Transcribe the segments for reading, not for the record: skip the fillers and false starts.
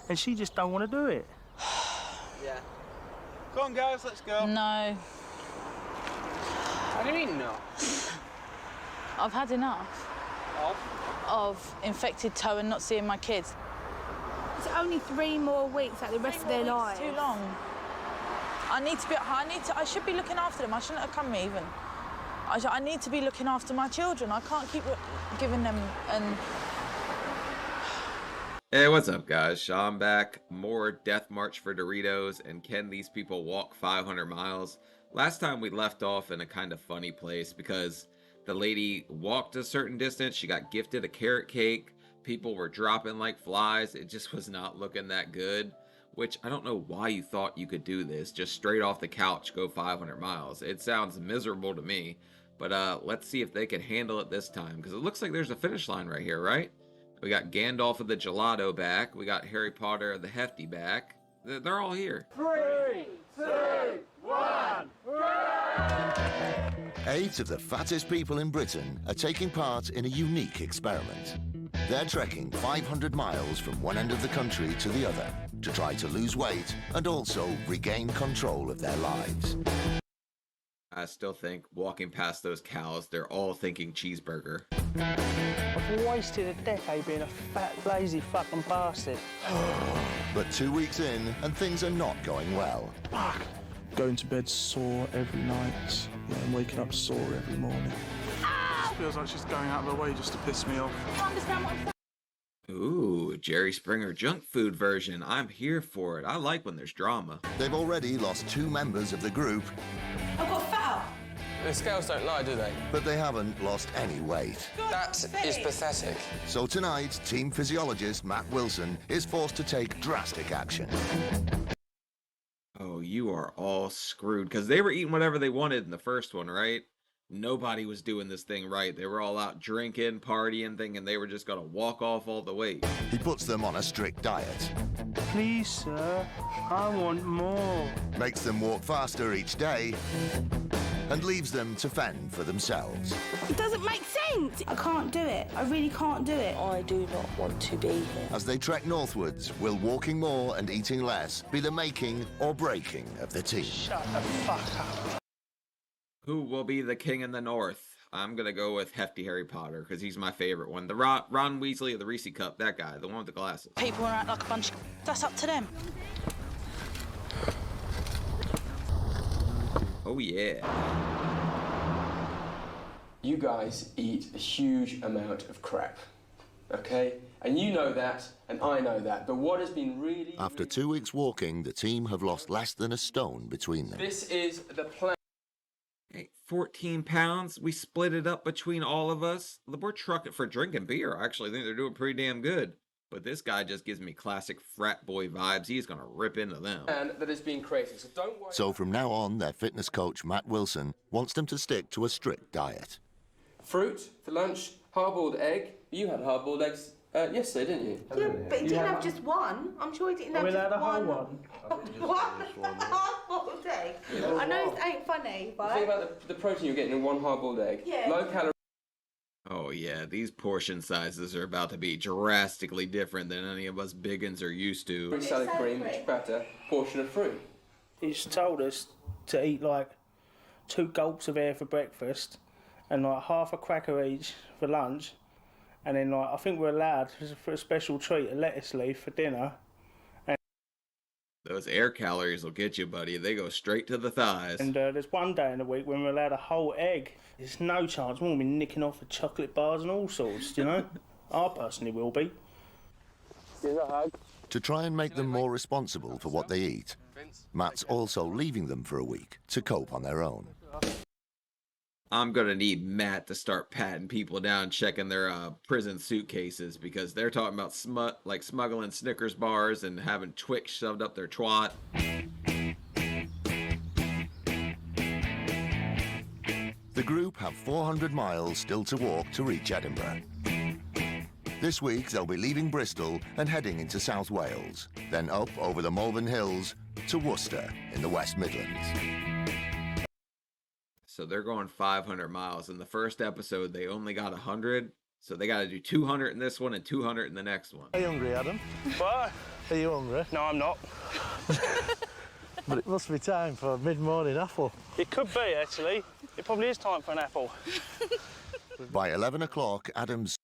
and she just don't want to do it. Yeah. Come on, guys, let's go. No. What do you mean, no? I've had enough. Of infected toe and not seeing my kids. It's only 3 more weeks, like the rest of their lives. Too long. I should be looking after them. I shouldn't have come even. I need to be looking after my children. I can't keep giving them and... Hey, what's up, guys? Sean back. More Death March for Doritos, and can these people walk 500 miles? Last time we left off in a kind of funny place because the lady walked a certain distance, she got gifted a carrot cake, people were dropping like flies, it just was not looking that good, which I don't know why you thought you could do this, just straight off the couch go 500 miles. It sounds miserable to me, but let's see if they can handle it this time, because it looks like there's a finish line right here, right? We got Gandalf of the Gelato back, we got Harry Potter of the Hefty back, they're all here. 3, 2, 1, 8 of the fattest people in Britain are taking part in a unique experiment. They're trekking 500 miles from one end of the country to the other to try to lose weight and also regain control of their lives. I still think walking past those cows, they're all thinking cheeseburger. I've wasted a decade being a fat, lazy fucking bastard. But 2 weeks in, and things are not going well. Fuck. Going to bed sore every night, and waking up sore every morning. It feels like she's going out of her way just to piss me off. I can't understand what I'm saying. Ooh, Jerry Springer junk food version. I'm here for it. I like when there's drama. They've already lost 2 members of the group. I've got fat. The scales don't lie, do they? But they haven't lost any weight. That is pathetic. So tonight, team physiologist Matt Wilson is forced to take drastic action. Oh, you are all screwed. Because they were eating whatever they wanted in the first one, right? Nobody was doing this thing right. They were all out drinking, partying, thinking they were just going to walk off all the weight. He puts them on a strict diet. Please, sir, I want more. Makes them walk faster each day and leaves them to fend for themselves. It doesn't make sense. I can't do it. I really can't do it. I do not want to be here. As they trek northwards, will walking more and eating less be the making or breaking of the team? Shut the fuck up. Who will be the king in the north? I'm going to go with Hefty Harry Potter because he's my favorite one. The Ron Weasley of the Reese Cup, that guy, the one with the glasses. People are out like a bunch of... That's up to them. Oh, yeah. You guys eat a huge amount of crap, okay? And you know that, and I know that, but what has been really... After 2 weeks walking, the team have lost less than a stone between them. This is the plan. Hey, 14 pounds. We split it up between all of us. We're trucking for drinking beer. I actually think they're doing pretty damn good. But this guy just gives me classic frat boy vibes. He's going to rip into them. And that has been created, so don't worry. So from now on, their fitness coach, Matt Wilson, wants them to stick to a strict diet. Fruit for lunch, hard-boiled egg. You had hard-boiled eggs yesterday, didn't you? Yeah, but he didn't have just one. I'm sure he didn't have just one. One hard-boiled egg. I know this ain't funny, but... Think about the protein you're getting in one hard-boiled egg. Yeah. Low calorie. Oh yeah, these portion sizes are about to be drastically different than any of us biggins are used to. Salad cream, much better. Portion of fruit. He's told us to eat like 2 gulps of air for breakfast and like half a cracker each for lunch. And then like I think we're allowed for a special treat, a lettuce leaf for dinner. Those air calories will get you, buddy. They go straight to the thighs. And there's one day in the week when we're allowed a whole egg. There's no chance we'll be nicking off the chocolate bars and all sorts, you know? I personally will be. Here's a hug. To try and make them more responsible for what they eat, Matt's also leaving them for a week to cope on their own. I'm gonna need Matt to start patting people down, checking their prison suitcases, because they're talking about smuggling Snickers bars and having Twix shoved up their twat. The group have 400 miles still to walk to reach Edinburgh. This week they'll be leaving Bristol and heading into South Wales, then up over the Malvern Hills to Worcester in the West Midlands. So they're going 500 miles. In the first episode, they only got 100. So they got to do 200 in this one and 200 in the next one. Are you hungry, Adam? What? Are you hungry? No, I'm not. But it must be time for a mid-morning apple. It could be, actually. It probably is time for an apple. By 11 o'clock, Adam's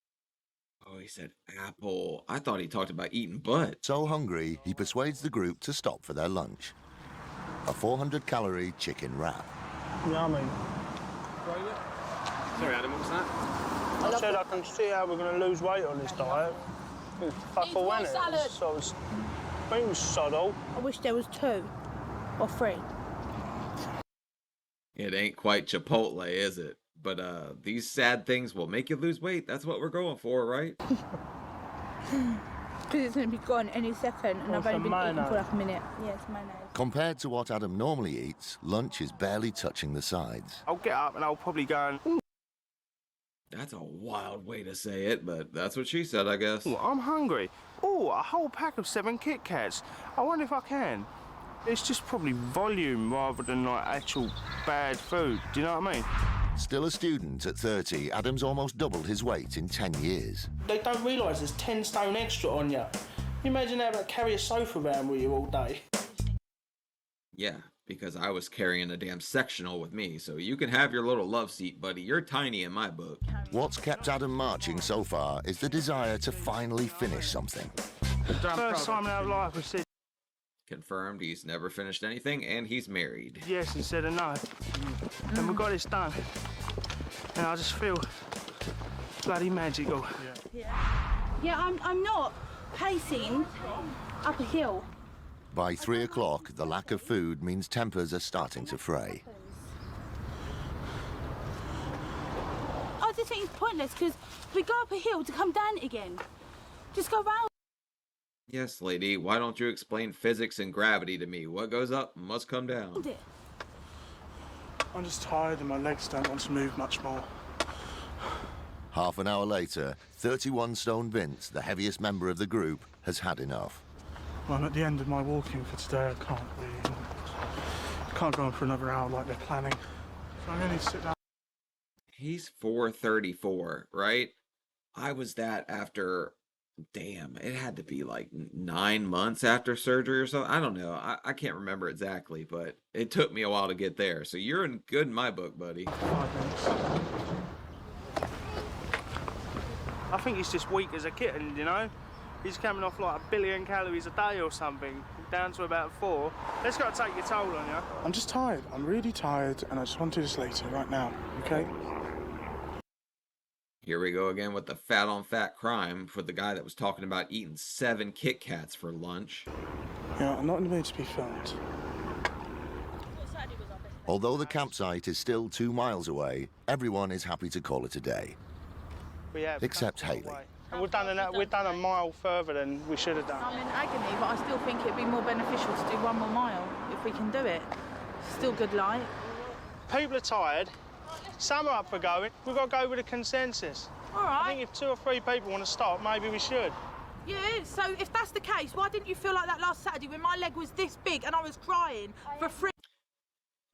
Oh, he said apple. I thought he talked about eating butt. so hungry, he persuades the group to stop for their lunch. A 400-calorie chicken wrap. Yummy. Sorry, Adam, what was that? I said I can see how we're going to lose weight on this diet. Fuck all, more salad. So it's been soddle. I wish there was 2 or 3. It ain't quite Chipotle, is it? But these sad things will make you lose weight. That's what we're going for, right? Because it's going to be gone any second, and I've only been eating for like a minute. Yeah, it's mayonnaise. Compared to what Adam normally eats, lunch is barely touching the sides. I'll get up and I'll probably go and... That's a wild way to say it, but that's what she said, I guess. Ooh, I'm hungry. Oh, a whole pack of 7 Kit Kats. I wonder if I can. It's just probably volume rather than like actual bad food. Do you know what I mean? Still a student at 30, Adam's almost doubled his weight in 10 years. They don't realise there's 10 stone extra on you. You imagine having to carry a sofa around with you all day. Yeah, because I was carrying a damn sectional with me, so you can have your little love seat, buddy. You're tiny in my book. What's kept Adam marching so far is the desire to finally finish something. First time in our life we said Confirmed he's never finished anything, and he's married. yes instead of no. And we got this done. And I just feel bloody magical. Yeah, I'm not pacing up a hill. By 3 o'clock, the lack of food means tempers are starting to fray. I just think it's pointless because we go up a hill to come down it again. Just go round. Yes, lady, why don't you explain physics and gravity to me? What goes up must come down. it. I'm just tired and my legs don't want to move much more. Half an hour later, 31-stone Vince, the heaviest member of the group, has had enough. Well, I'm at the end of my walking for today. I can't go on for another hour like they're planning. So I'm going to need to sit down. He's 434, right? I was that after, damn, it had to be like 9 months after surgery or something. I don't know. I can't remember exactly, but it took me a while to get there. So you're in good in my book, buddy. 5 minutes. I think he's just weak as a kitten, you know? He's coming off like 1 billion calories a day or something, down to about 4. That's got to take your toll on you. I'm just tired. I'm really tired, and I just want to do this later, right now, okay? Here we go again with the fat on fat crime for the guy that was talking about eating 7 Kit Kats for lunch. Yeah, I'm not in the mood to be filmed. Although the campsite is still 2 miles away, everyone is happy to call it a day. We have Except come a long Hayley. way. And we've done a mile further than we should have done. I'm in agony, but I still think it'd be more beneficial to do 1 more mile if we can do it. Still good light. People are tired. Some are up for going. We've got to go with a consensus. All I right. think if 2 or 3 people want to stop, maybe we should. Yeah, so if that's the case, why didn't you feel like that last Saturday when my leg was this big and I was crying for free?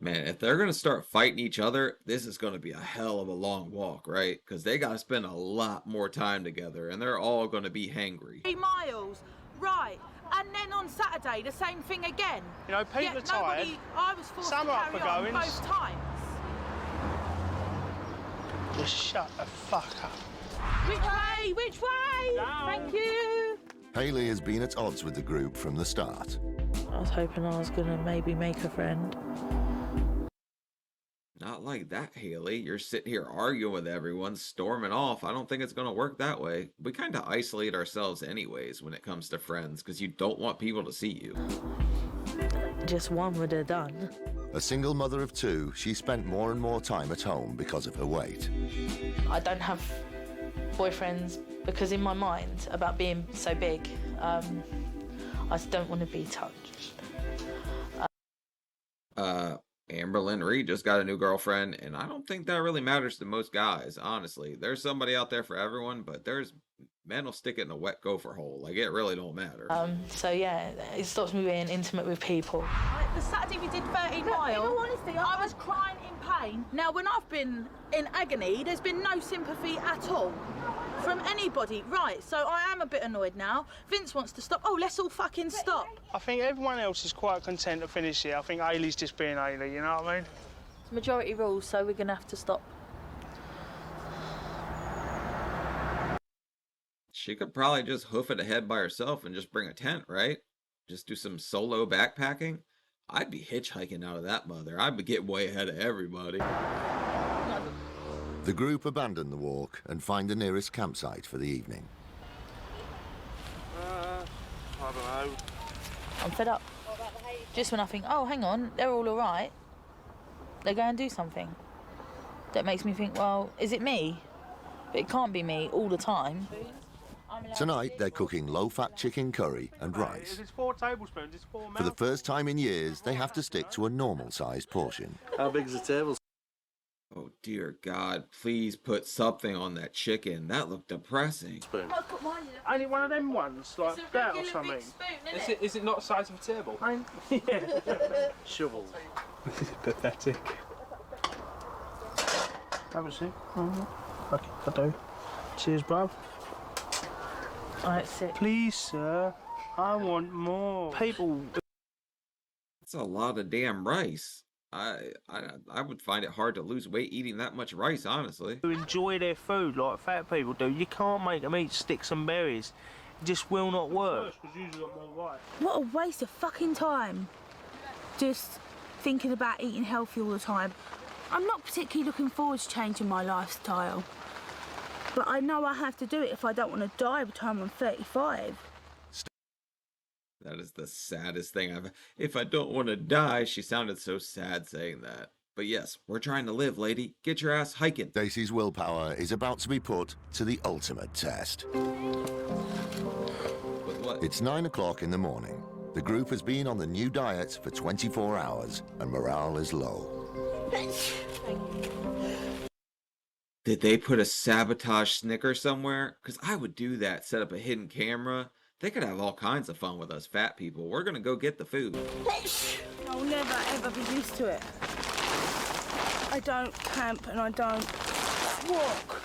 Man, if they're going to start fighting each other, this is going to be a hell of a long walk, right? Because they got to spend a lot more time together, and they're all going to be hangry. 3 miles, right. And then on Saturday, the same thing again. You know, people are tired. I was forced Some to are up carry for on goings. both times. Just shut the fuck up. Which way? Which way? Down. Thank you. Hayley has been at odds with the group from the start. I was hoping I was going to maybe make a friend. Not like that, Haley. You're sitting here arguing with everyone, storming off. I don't think it's going to work that way. We kind of isolate ourselves anyways when it comes to friends, because you don't want people to see you. Just one would have done. A single mother of 2, she spent more and more time at home because of her weight. I don't have boyfriends because in my mind about being so big, I just don't want to be touched. Amber Lynn Reed just got a new girlfriend, and I don't think that really matters to most guys, honestly. There's somebody out there for everyone, but there's men will stick it in a wet gopher hole. Like, it really don't matter. So yeah, it stops me being intimate with people. The Saturday we did 13 miles. In all honesty, I was crying in pain. Now, when I've been in agony, there's been no sympathy at all. from anybody. Right, so I am a bit annoyed now. Vince wants to stop. Oh, let's all fucking stop. I think everyone else is quite content to finish it. I think Ailey's just being Ailey, you know what I mean? It's majority rules, so we're going to have to stop. She could probably just hoof it ahead by herself and just bring a tent, right? Just do some solo backpacking. I'd be hitchhiking out of that mother. I'd be getting way ahead of everybody. The group abandon the walk and find the nearest campsite for the evening. I don't know. I'm fed up. Just when I think, oh, hang on, they're all right, they go and do something. That makes me think, well, is it me? But it can't be me all the time. Tonight, they're cooking low-fat chicken curry and rice. It's 4 tablespoons, it's 4 For the first time in years, they have to stick to a normal-sized portion. How big's the table? Oh, dear God. Please put something on that chicken. That looked depressing. Only one of them ones, like that or something. Is it not the size of a table? Yeah. Shovel. This is pathetic. Have a sip. Okay, I do. Cheers, bruv. Alright, sit. Please, sir. I want more. People. That's a lot of damn rice. I would find it hard to lose weight eating that much rice, honestly. Who enjoy their food like fat people do. You can't make them eat sticks and berries. It just will not work. What a waste of fucking time. Just thinking about eating healthy all the time. I'm not particularly looking forward to changing my lifestyle. But I know I have to do it if I don't want to die by the time I'm 35. That is the saddest thing I've... If I don't want to die, she sounded so sad saying that. But yes, we're trying to live, lady. Get your ass hiking. Stacey's willpower is about to be put to the ultimate test. With what? It's 9 o'clock in the morning. The group has been on the new diet for 24 hours and morale is low. Did they put a sabotage Snicker somewhere? Because I would do that, set up a hidden camera. They could have all kinds of fun with us fat people. We're going to go get the food. I'll never ever be used to it. I don't camp and I don't walk.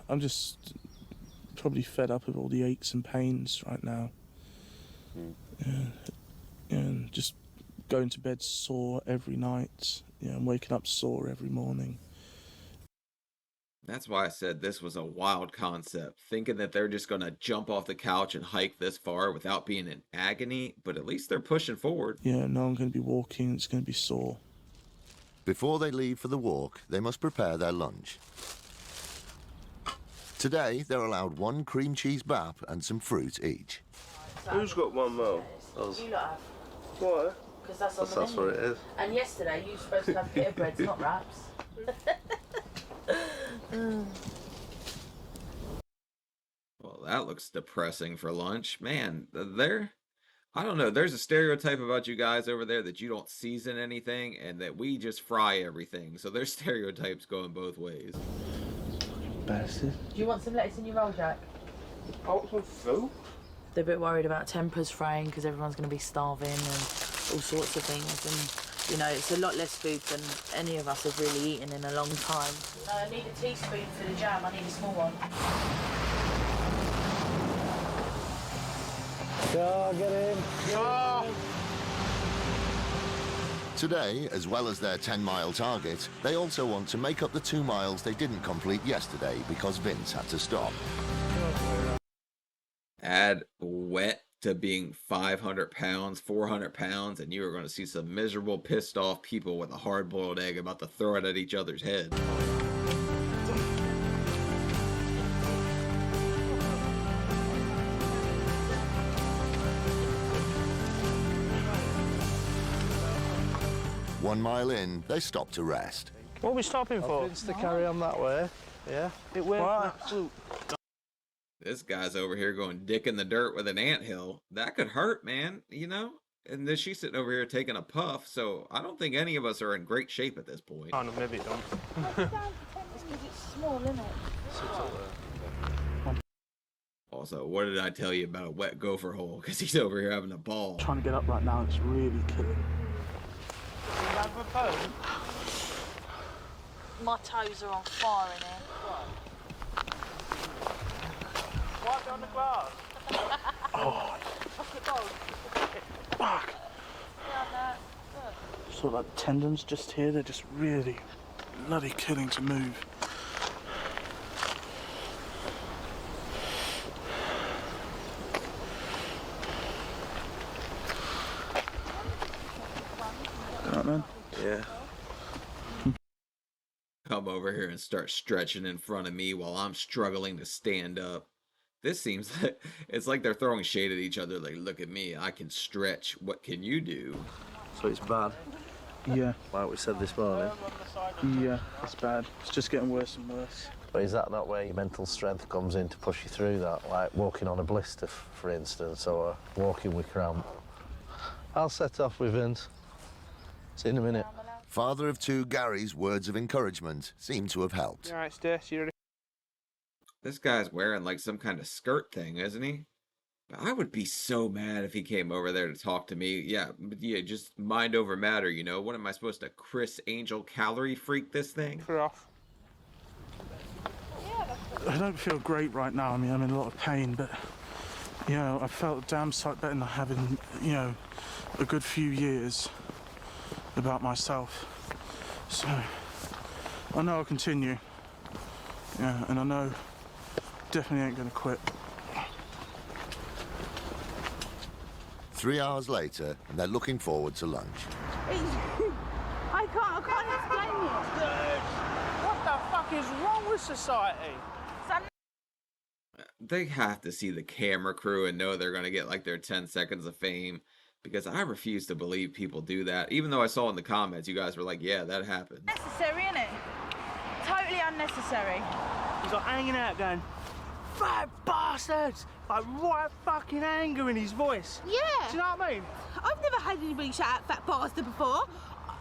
I'm just probably fed up with all the aches and pains right now. And just going to bed sore every night, and waking up sore every morning. That's why I said this was a wild concept, thinking that they're just going to jump off the couch and hike this far without being in agony, but at least they're pushing forward. Yeah, no, I'm going to be walking, it's going to be sore. Before they leave for the walk, they must prepare their lunch. Today, they're allowed 1 cream cheese bap and some fruit each. Who's got one more? You lot have. Why? Because that's on the That's menu. what it is. And yesterday you were supposed to have pita breads, not wraps. Well, that looks depressing for lunch. Man, I don't know, there's a stereotype about you guys over there that you don't season anything and that we just fry everything. So there's stereotypes going both ways. Bastard. Do you want some lettuce in your roll, Jack? Oh, some food? They're a bit worried about tempers fraying because everyone's going to be starving and all sorts of things. And, you know, it's a lot less food than any of us have really eaten in a long time. I need a teaspoon for the jam. I need a small one. Go, get in. Oh. Today, as well as their 10-mile target, they also want to make up the 2 miles they didn't complete yesterday because Vince had to stop. Add wet to being 500 pounds, 400 pounds, and you are going to see some miserable, pissed off people with a hard-boiled egg about to throw it at each other's head. One mile in, they stop to rest. What are we stopping for? Vince to carry on that way. Yeah. It will. This guy's over here going dick in the dirt with an anthill. That could hurt, man, you know? And then she's sitting over here taking a puff, so I don't think any of us are in great shape at this point. Oh, no, maybe it don't. It's because it's small, isn't it? Also, what did I tell you about a wet gopher hole? Because he's over here having a ball. Trying to get up right now, it's really killing. My toes are on fire in here. Wipe down the glass. Oh, fuck. So like tendons just here, they're just really bloody killing to move. Alright, man? Yeah. Come over here and start stretching in front of me while I'm struggling to stand up. This seems like it's like they're throwing shade at each other. Like, look at me, I can stretch. What can you do? So it's bad, Yeah, like we said this morning. yeah, it's bad. It's just getting worse and worse. But is that not where your mental strength comes in to push you through that? Like walking on a blister, for instance, or walking with cramp. I'll set off with Vince. See you in a minute. Father of two Gary's words of encouragement seem to have helped. All right, Steph, you ready? This guy's wearing like some kind of skirt thing, isn't he? But I would be so mad if he came over there to talk to me. Yeah, just mind over matter, you know? What am I supposed to Chris Angel calorie freak this thing? We're off. I don't feel great right now. I mean, I'm in a lot of pain, but, you know, I felt a damn sight better than I have in, you know, a good few years about myself. So, I know I'll continue. Yeah, and I know definitely ain't gonna quit. 3 hours later, and they're looking forward to lunch. I can't explain it. Dude, what the fuck is wrong with society? They have to see the camera crew and know they're going to get like their 10 seconds of fame, because I refuse to believe people do that. Even though I saw in the comments, you guys were like, yeah, that happened. Necessary, innit? Totally unnecessary. He's like hanging out going, fat bastards! Like right fucking anger in his voice. Yeah. Do you know what I mean? I've never had anybody shout out fat bastard before.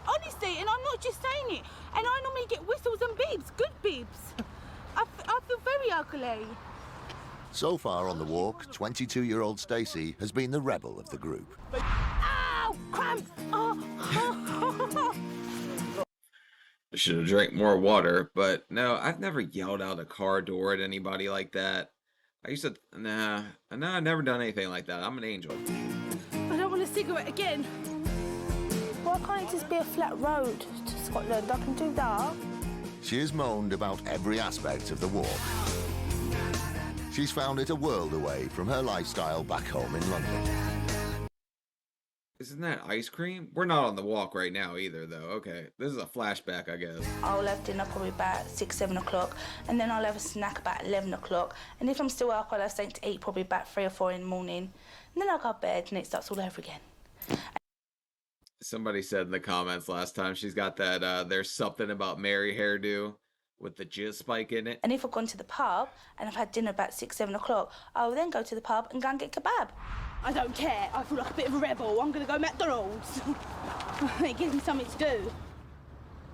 Honestly, and I'm not just saying it. And I normally get whistles and beeps, good beeps. I feel very ugly. So far on the walk, 22-year-old Stacey has been the rebel of the group. Ow! Cramp! Oh. I should have drank more water, but no, I've never yelled out a car door at anybody like that. I used to, nah, I've never done anything like that. I'm an angel. I don't want a cigarette again. Why can't it just be a flat road to Scotland? I can do that. She has moaned about every aspect of the walk. She's found it a world away from her lifestyle back home in London. Isn't that ice cream? We're not on the walk right now either, though. Okay, this is a flashback, I guess. I'll have dinner probably about 6, 7 o'clock, and then I'll have a snack about 11 o'clock. And if I'm still up, I'll have something to eat probably about 3 or 4 in the morning. And then I'll go to bed, and it starts all over again. Somebody said in the comments last time she's got that, there's something about Mary hairdo with the jizz spike in it. And if I've gone to the pub, and I've had dinner about 6, 7 o'clock, I'll then go to the pub and go and get kebab. I don't care. I feel like a bit of a rebel. I'm going to go McDonald's. It gives me something to do.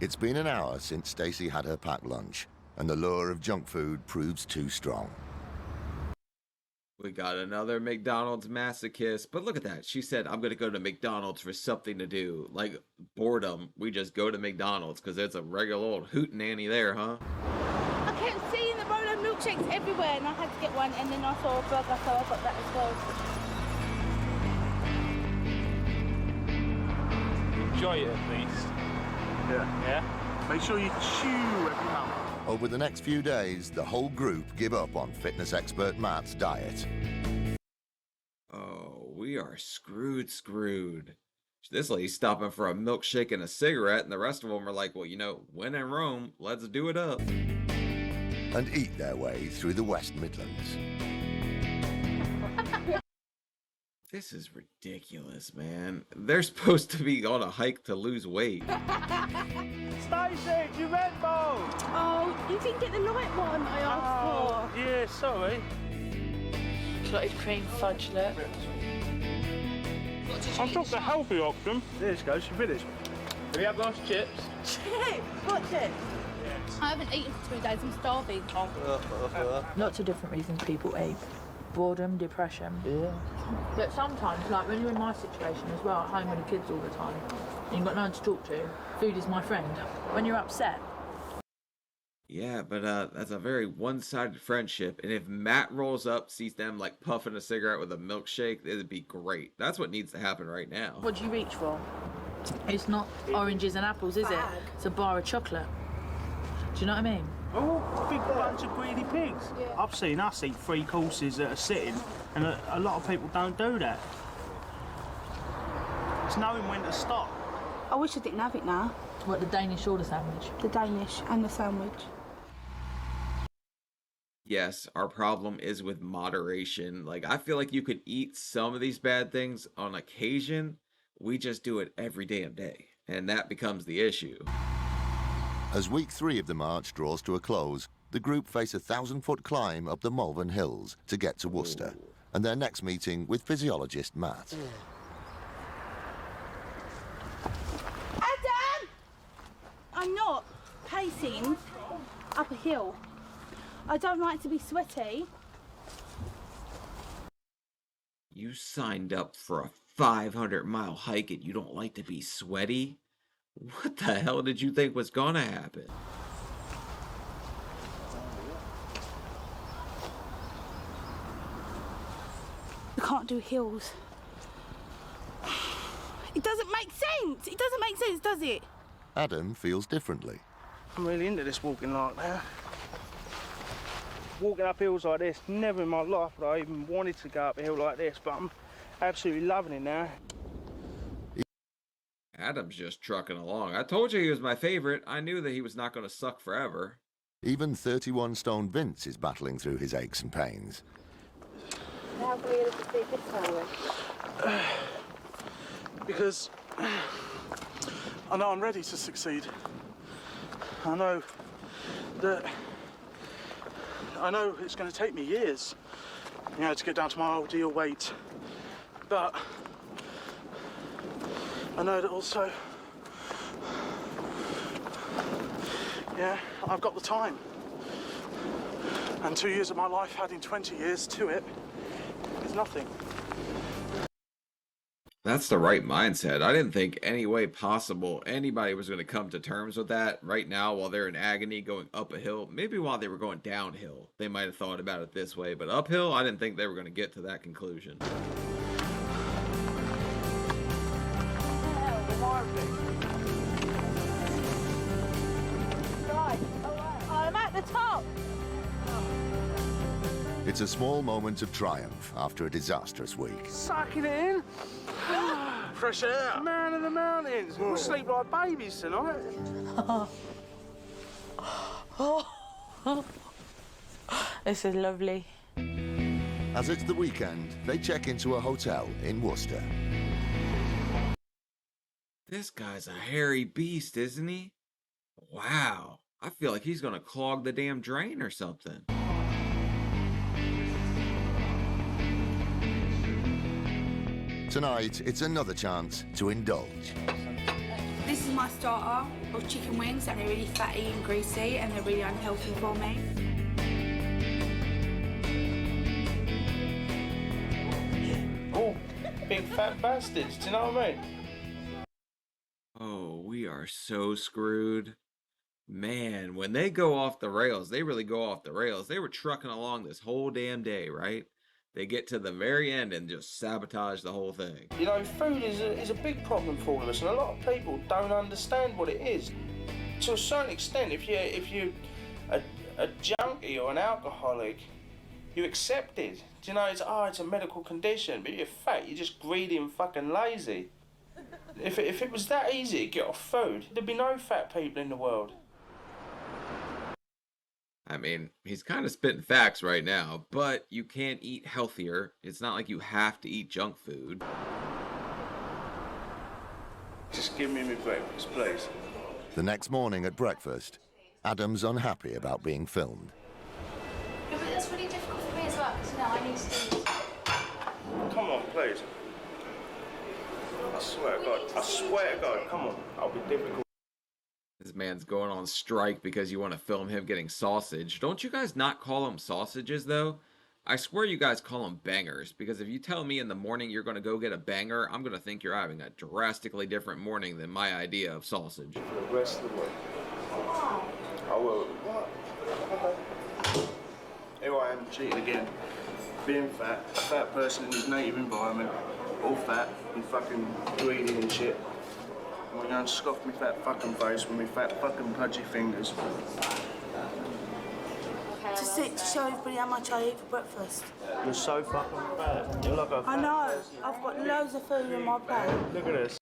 It's been an hour since Stacey had her packed lunch, and the lure of junk food proves too strong. We got another McDonald's masochist, but look at that. She said, I'm going to go to McDonald's for something to do. Like boredom, we just go to McDonald's because it's a regular old hootenanny there, huh? I kept seeing the Rolo milkshakes everywhere, and I had to get one, and then I saw a burger, so I got that as well. Enjoy it at least. Yeah. Yeah? Make sure you chew every mouth. Over the next few days, the whole group give up on fitness expert Matt's diet. Oh, we are screwed. This lady's stopping for a milkshake and a cigarette, and the rest of them are like, well, you know, when in Rome, let's do it up. And eat their way through the West Midlands. This is ridiculous, man. They're supposed to be on a hike to lose weight. Stacey, you Red Bull! Oh, you didn't get the light one I asked for. Yeah, sorry. Clotted cream fudge, look. I took the healthy option. There you go, she finished. Do we have those chips? Chips? What chips? I haven't eaten for 2 days, I'm starving. Lots of different reasons people eat. Boredom, depression. Yeah. But sometimes, like when you're in my situation as well, at home with the kids all the time, and you've got no one to talk to, food is my friend. When you're upset, Yeah, but that's a very one-sided friendship. And if Matt rolls up, sees them like puffing a cigarette with a milkshake, it'd be great. That's what needs to happen right now. What do you reach for? It's not oranges and apples, is it? It's a bar of chocolate. Do you know what I mean? Oh, big bunch of greedy pigs. Yeah. I've seen us eat 3 courses at a sitting, and a lot of people don't do that. It's knowing when to stop. I wish I didn't have it now. What, the Danish or the sandwich? The Danish and the sandwich. Yes, our problem is with moderation. Like, I feel like you could eat some of these bad things on occasion. We just do it every damn day, and that becomes the issue. As week 3 of the march draws to a close, the group face a 1,000-foot climb up the Malvern Hills to get to Worcester, and their next meeting with physiologist Matt. Adam! I'm not pacing up a hill. I don't like to be sweaty. You signed up for a 500-mile hike and you don't like to be sweaty? What the hell did you think was gonna happen? I can't do hills. It doesn't make sense. It doesn't make sense, does it? Adam feels differently. I'm really into this walking like that. Walking up hills like this, never in my life would I even wanted to go up a hill like this, but I'm absolutely loving it now. Adam's just trucking along. I told you he was my favorite. I knew that he was not going to suck forever. Even 31-stone Vince is battling through his aches and pains. How can we defeat this time? Because I know I'm ready to succeed. I know it's going to take me years, to get down to my ideal weight. But I know that also, I've got the time. And 2 years of my life adding 20 years to it is nothing. That's the right mindset. I didn't think any way possible anybody was going to come to terms with that right now while they're in agony going up a hill. Maybe while they were going downhill, they might have thought about it this way. But uphill, I didn't think they were going to get to that conclusion. I'm at the top. It's a small moment of triumph after a disastrous week. Sucking it in. Fresh air. Man of the mountains. We'll sleep like babies tonight. This is lovely. As it's the weekend, they check into a hotel in Worcester. This guy's a hairy beast, isn't he? Wow. I feel like he's going to clog the damn drain or something. Tonight, it's another chance to indulge. This is my starter of chicken wings, and they're really fatty and greasy, and they're really unhealthy for me. Oh, big fat bastards, do you know what I mean? Oh, we are so screwed. Man, when they go off the rails, they really go off the rails. They were trucking along this whole damn day, right? They get to the very end and just sabotage the whole thing. You know, food is a big problem for all of us, and a lot of people don't understand what it is. To a certain extent, if you're a junkie or an alcoholic, you accept it. Do you know, it's a medical condition, but you're fat, you're just greedy and fucking lazy. If it was that easy to get off food, there'd be no fat people in the world. I mean, he's kind of spitting facts right now, but you can eat healthier. It's not like you have to eat junk food. Just give me my breakfast, please. The next morning at breakfast, Adam's unhappy about being filmed. Yeah, but that's really difficult for me as well, because I need to do. Come on, please. I swear to God, come on, I'll be difficult. This man's going on strike because you want to film him getting sausage. Don't you guys not call them sausages, though? I swear you guys call them bangers, because if you tell me in the morning you're going to go get a banger, I'm going to think you're having a drastically different morning than my idea of sausage. For the rest of the week. I will. What? Okay. Here I am, cheating again. Being fat, a fat person in his native environment, all fat and fucking greedy and shit. I'm gonna go and scoff my fat fucking face with my fat fucking pudgy fingers. To show everybody how much I eat for breakfast. You're so fucking fat. You're like a I know. I've got loads of food on my plate. Look at this.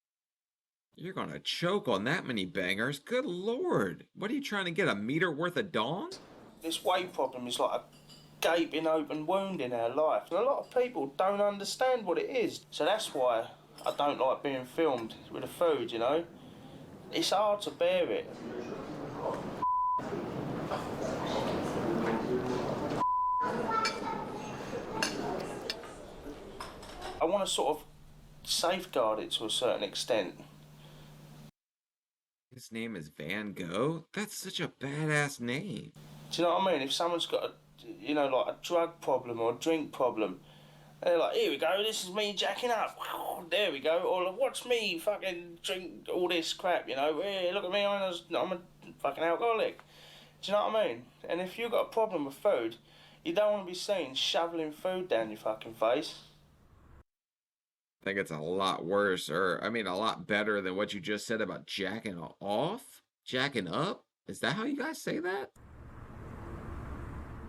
You're gonna choke on that many bangers? Good lord. What are you trying to get, a meter worth of Dawn? This weight problem is like a gaping open wound in our life. And a lot of people don't understand what it is. So that's why I don't like being filmed with the food, you know? It's hard to bear it. I want to sort of safeguard it to a certain extent. His name is Van Gogh? That's such a badass name. Do you know what I mean? If someone's got like a drug problem or a drink problem, they're like, here we go, this is me jacking up. There we go. Or watch me fucking drink all this crap, you know. Hey, look at me, I'm a fucking alcoholic. Do you know what I mean? And if you've got a problem with food, you don't want to be seen shoveling food down your fucking face. I think it's a lot worse, or I mean a lot better than what you just said about jacking off? Jacking up? Is that how you guys say that?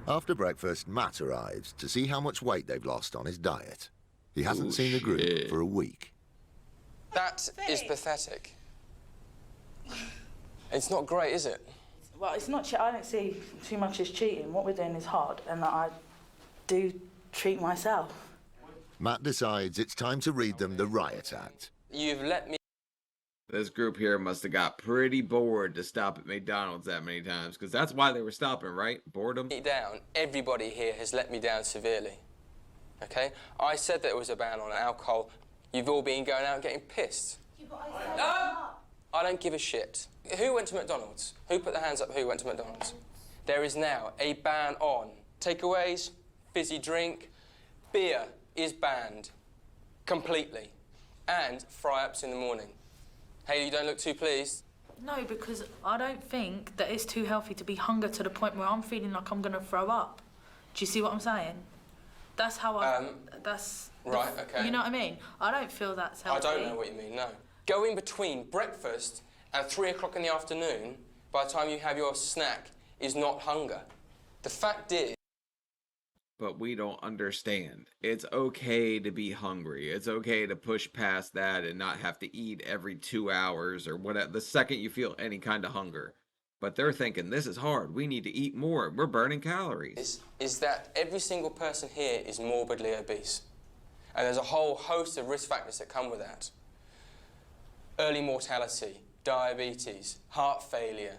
After breakfast, Matt arrives to see how much weight they've lost on his diet. He hasn't seen the group for a week. That is pathetic. It's not great, is it? Well, it's not. I don't see too much as cheating. What we're doing is hard, and I do treat myself. Matt decides it's time to read them the riot act. You've let me... This group here must have got pretty bored to stop at McDonald's that many times, because that's why they were stopping, right? Boredom? down. Everybody here has let me down severely. Okay? I said that it was a ban on alcohol. You've all been going out and getting pissed. No! I don't give a shit. Who went to McDonald's? Who put their hands up who went to McDonald's? There is now a ban on takeaways, fizzy drink, beer is banned completely, and fry-ups in the morning. Hayley, you don't look too pleased. No, because I don't think that it's too healthy to be hunger to the point where I'm feeling like I'm going to throw up. Do you see what I'm saying? That's how I... Right, okay. You know what I mean? I don't feel that's healthy. I don't know what you mean, no. Going between breakfast and 3 o'clock in the afternoon, by the time you have your snack, is not hunger. The fact is... But we don't understand. It's okay to be hungry. It's okay to push past that and not have to eat every 2 hours or whatever, the second you feel any kind of hunger. But they're thinking, this is hard. We need to eat more. We're burning calories. Is that every single person here is morbidly obese. And there's a whole host of risk factors that come with that. Early mortality, diabetes, heart failure,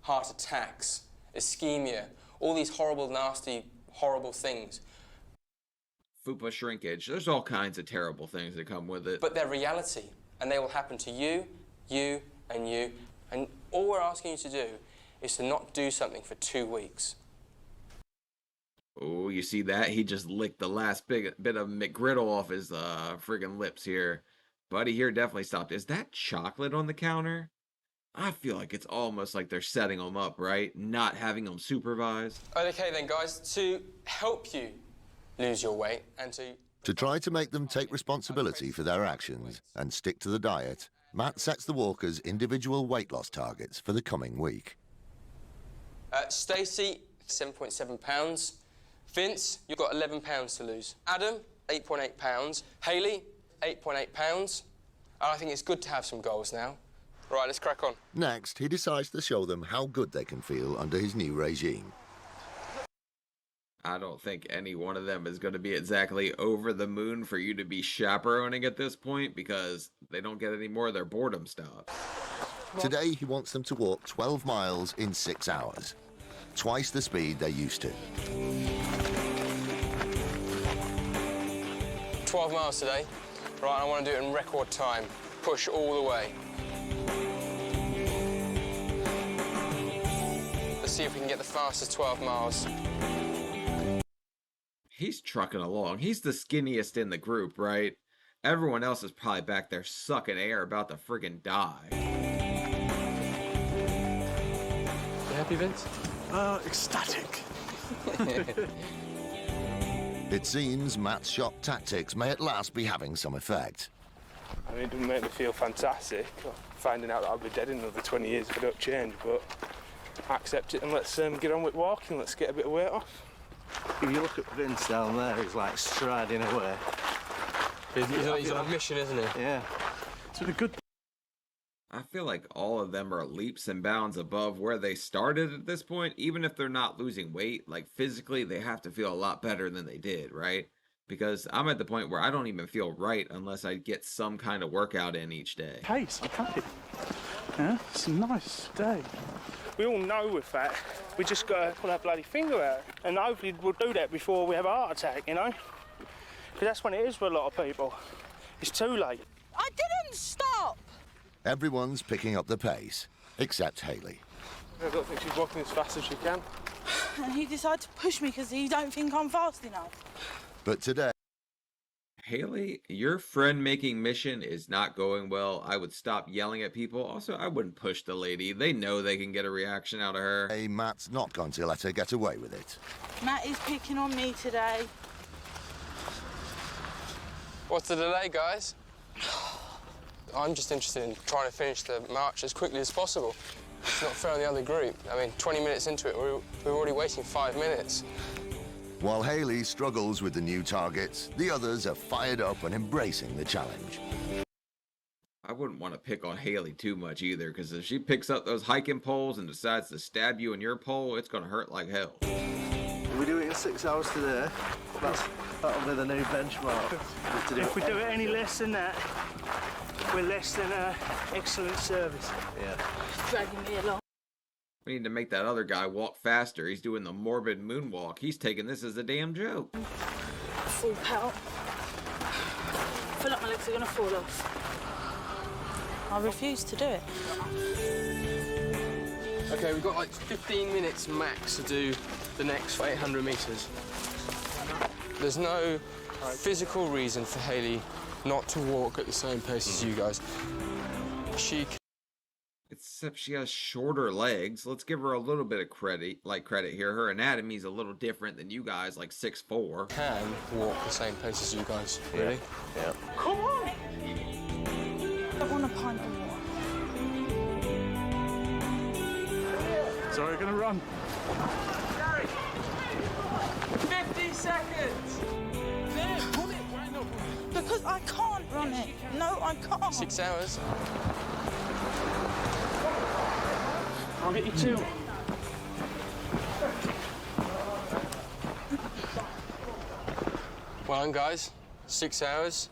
heart attacks, ischemia, all these horrible, nasty, horrible things. Fupa shrinkage. There's all kinds of terrible things that come with it. But they're reality, and they will happen to you, you, and you. And all we're asking you to do is to not do something for 2 weeks. Oh, you see that? He just licked the last bit of McGriddle off his friggin' lips here. Buddy here definitely stopped. Is that chocolate on the counter? I feel like it's almost like they're setting them up, right? Not having them supervised. Okay then, guys, to help you lose your weight and To try to make them take responsibility for their actions and stick to the diet, Matt sets the walkers individual weight loss targets for the coming week. Stacey, 7.7 pounds. Vince, you've got 11 pounds to lose. Adam, 8.8 pounds. Hayley, 8.8 pounds. I think it's good to have some goals now. Right, let's crack on. Next, he decides to show them how good they can feel under his new regime. I don't think any one of them is going to be exactly over the moon for you to be chaperoning at this point, because they don't get any more of their boredom stops. Today, he wants them to walk 12 miles in 6 hours, twice the speed they're used to. 12 miles today. Right, I want to do it in record time. Push all the way. Let's see if we can get the fastest 12 miles. He's trucking along. He's the skinniest in the group, right? Everyone else is probably back there sucking air about to friggin' die. You happy, Vince? Ecstatic. It seems Matt's shock tactics may at last be having some effect. I mean, it doesn't make me feel fantastic, finding out that I'll be dead in another 20 years if I don't change, but I accept it and let's get on with walking, let's get a bit of weight off. If you look at Vince down there, he's like striding away. He's on a mission, isn't he? Yeah. It's been a good... I feel like all of them are leaps and bounds above where they started at this point, even if they're not losing weight. Like, physically, they have to feel a lot better than they did, right? Because I'm at the point where I don't even feel right unless I get some kind of workout in each day. Pace, I'm happy. Yeah, it's a nice day. We all know with that, we just got to pull our bloody finger out. And hopefully we'll do that before we have a heart attack, you know? Because that's when it is for a lot of people. It's too late. I didn't stop! Everyone's picking up the pace, except Hayley. I don't think she's walking as fast as she can. And he decided to push me because he don't think I'm fast enough. But today... Hayley, your friend-making mission is not going well. I would stop yelling at people. Also, I wouldn't push the lady. They know they can get a reaction out of her. Hey, Matt's not going to let her get away with it. Matt is picking on me today. What's the delay, guys? I'm just interested in trying to finish the march as quickly as possible. It's not fair on the other group. I mean, 20 minutes into it, we're already waiting 5 minutes. While Hayley struggles with the new targets, the others are fired up and embracing the challenge. I wouldn't want to pick on Hayley too much either, because if she picks up those hiking poles and decides to stab you in your pole, it's going to hurt like hell. We do it in 6 hours today. That'll be the new benchmark. If we do it any less than that, we're less than excellent service. Yeah. Dragging me along. We need to make that other guy walk faster. He's doing the morbid moonwalk. He's taking this as a damn joke. Full pelt. I feel like my legs are gonna fall off. I refuse to do it. OK, we've got like 15 minutes max to do the next 800 metres. There's no physical reason for Hayley not to walk at the same pace as you guys. She... Except she has shorter legs. Let's give her a little bit of credit here. Her anatomy's a little different than you guys, like 6'4". Can walk the same pace as you guys, really? Yeah. Come on! I want a pint of water. So we're gonna run. 50 seconds! Because I can't run it. No, I can't. 6 hours. I'll get you 2. Well done, guys. 6 hours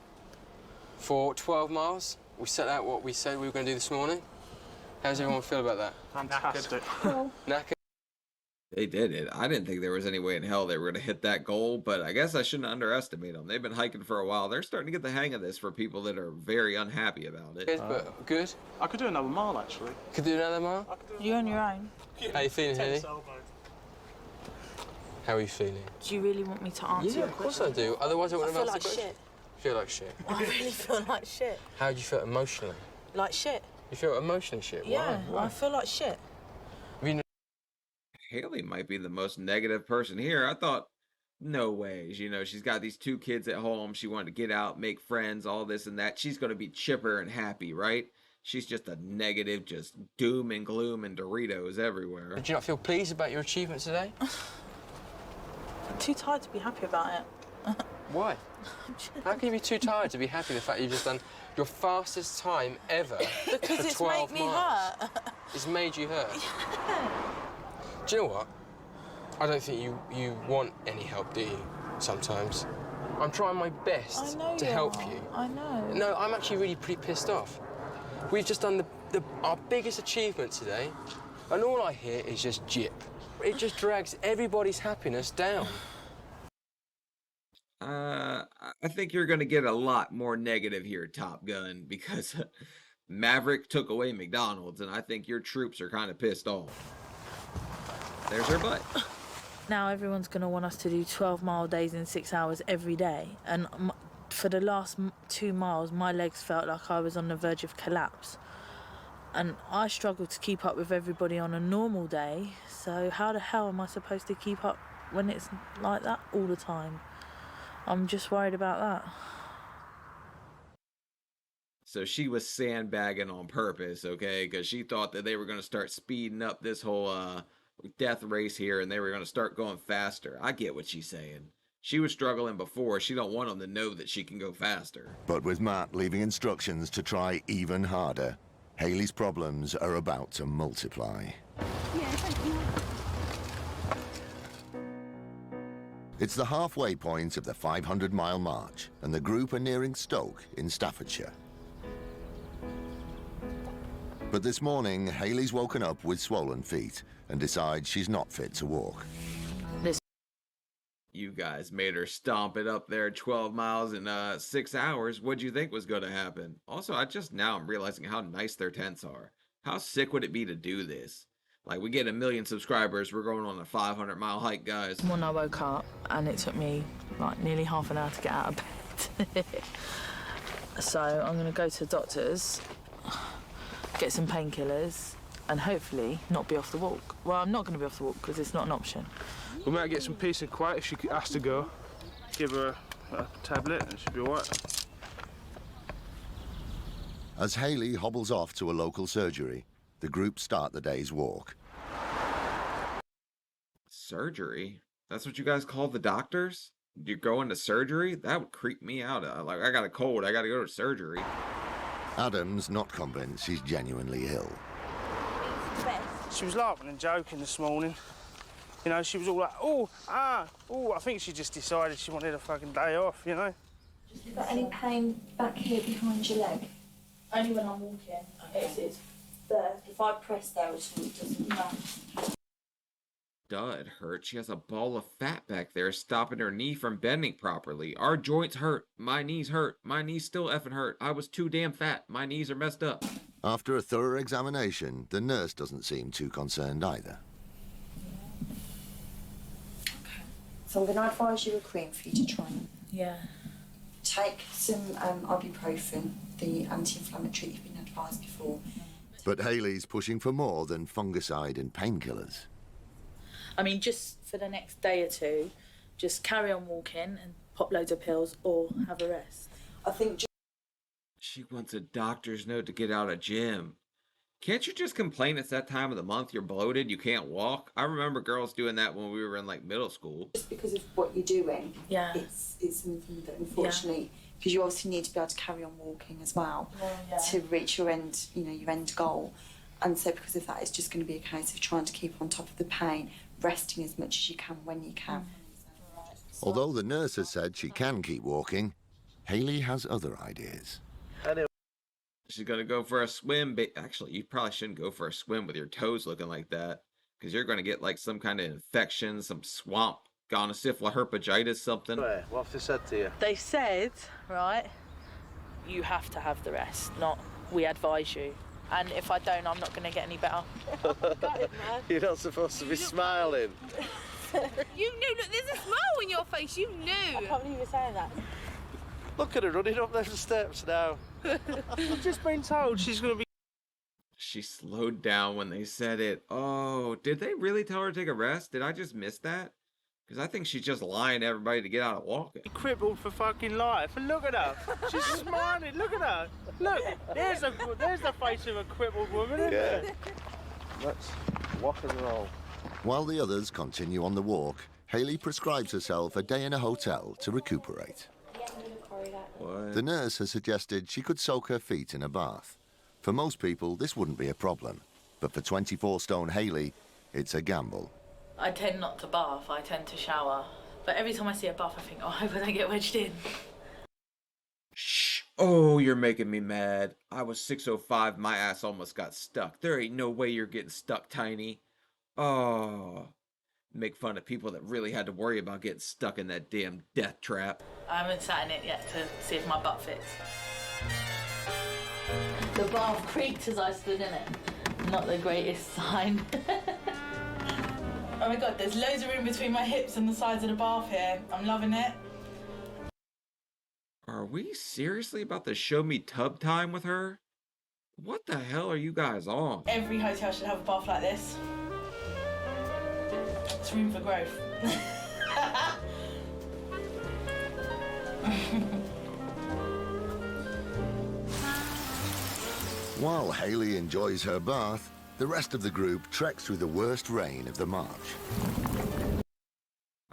for 12 miles. We set out what we said we were going to do this morning. How does everyone feel about that? Fantastic. Knackered? They did it. I didn't think there was any way in hell they were going to hit that goal, but I guess I shouldn't underestimate them. They've been hiking for a while. They're starting to get the hang of this for people that are very unhappy about it. Good, but good. I could do another mile, actually. Could do another mile? You're on your own. How are you feeling, Hayley? How are you feeling? Do you really want me to answer Yeah, your of course question? I do. Otherwise I I wouldn't feel have like asked the question. shit. Feel like shit. I really feel like shit. How do you feel emotionally? Like shit. You feel emotionally shit? Yeah, Why? I feel like shit. Hayley might be the most negative person here. I thought, no ways. You know, she's got these 2 kids at home. She wanted to get out, make friends, all this and that. She's going to be chipper and happy, right? She's just a negative, just doom and gloom and Doritos everywhere. Did you not feel pleased about your achievement today? I'm too tired to be happy about it. Why? How can you be too tired to be happy with the fact you've just done your fastest time ever Because for it's 12 made me miles? hurt. It's made you hurt? Yeah. Do you know what? I don't think you want any help, do you, sometimes? I'm trying my best to help you. I know. No, I'm actually really pretty pissed off. We've just done our biggest achievement today, and all I hear is just jip. It just drags everybody's happiness down. I think you're going to get a lot more negative here, Top Gun, because Maverick took away McDonald's, and I think your troops are kind of pissed off. There's her butt. Now everyone's going to want us to do 12-mile days in 6 hours every day. And for the last 2 miles, my legs felt like I was on the verge of collapse. And I struggle to keep up with everybody on a normal day, so how the hell am I supposed to keep up when it's like that all the time? I'm just worried about that. So she was sandbagging on purpose, okay? Because she thought that they were going to start speeding up this whole death race here and they were going to start going faster. I get what she's saying. She was struggling before. She don't want them to know that she can go faster. But with Matt leaving instructions to try even harder, Hayley's problems are about to multiply. Yeah, thank you. It's the halfway point of the 500-mile march, and the group are nearing Stoke in Staffordshire. But this morning, Hayley's woken up with swollen feet and decides she's not fit to walk. You guys made her stomp it up there 12 miles in 6 hours. What'd you think was going to happen? Also, I'm realizing how nice their tents are. How sick would it be to do this? Like, we get 1 million subscribers, we're going on a 500-mile hike, guys. When I woke up, and it took me like nearly half an hour to get out of bed. So I'm going to go to the doctor's, get some painkillers, and hopefully not be off the walk. Well, I'm not going to be off the walk because it's not an option. We might get some peace and quiet if she has to go. Give her a tablet and she'll be all right. As Hayley hobbles off to a local surgery, the group start the day's walk. Surgery? That's what you guys call the doctors? You're going to surgery? That would creep me out. Like, I got a cold, I got to go to surgery. Adam's not convinced she's genuinely ill. She was laughing and joking this morning. You know, she was all like, I think she just decided she wanted a fucking day off, you know? Have you got any pain back here behind your leg? Only when I'm walking. It's there. If I press there, it doesn't matter. Duh, it hurts. She has a ball of fat back there stopping her knee from bending properly. Our joints hurt. My knees hurt. My knees still effing hurt. I was too damn fat. My knees are messed up. After a thorough examination, the nurse doesn't seem too concerned either. So I'm going to advise you a cream for you to try. Yeah. Take some ibuprofen, the anti-inflammatory you've been advised before. But Hayley's pushing for more than fungicide and painkillers. I mean, just for the next day or two, just carry on walking and pop loads of pills or have a rest. I think... She wants a doctor's note to get out of gym. Can't you just complain it's that time of the month, you're bloated, you can't walk? I remember girls doing that when we were in, like, middle school. Just because of what you're doing, yeah, it's something that, unfortunately, because you obviously need to be able to carry on walking as well to reach your end, your end goal. And so because of that, it's just going to be a case of trying to keep on top of the pain, resting as much as you can when you can. Although the nurse has said she can keep walking, Hayley has other ideas. She's gonna go for a swim. Actually, you probably shouldn't go for a swim with your toes looking like that, because you're gonna get like some kind of infection, some swamp, gonosyphilis, herpetitis, something. What have they said to you? They said, right, you have to have the rest, not we advise you. And if I don't, I'm not going to get any better. Got it, man. You're not supposed to be smiling. You knew, look, there's a smile on your face, you knew. I can't believe you're saying that. Look at her running up those steps now. I've just been told she's going to be... She slowed down when they said it. Oh, did they really tell her to take a rest? Did I just miss that? Because I think she's just lying to everybody to get out of walking. Crippled for fucking life, and look at her. She's smiling, look at her. Look, there's the face of a crippled woman, isn't it? Let's walk and roll. While the others continue on the walk, Hayley prescribes herself a day in a hotel to recuperate. What? The nurse has suggested she could soak her feet in a bath. For most people, this wouldn't be a problem. But for 24-stone Hayley, it's a gamble. I tend not to bath, I tend to shower. But every time I see a bath, I think, oh, I hope I don't get wedged in. Shh. Oh, you're making me mad. I was 6'5", my ass almost got stuck. There ain't no way you're getting stuck, Tiny. Oh. Make fun of people that really had to worry about getting stuck in that damn death trap. I haven't sat in it yet to see if my butt fits. The bath creaked as I stood in it. Not the greatest sign. Oh my god, there's loads of room between my hips and the sides of the bath here. I'm loving it. Are we seriously about to show me tub time with her? What the hell are you guys on? Every hotel should have a bath like this. It's room for growth. While Hayley enjoys her bath, the rest of the group treks through the worst rain of the march.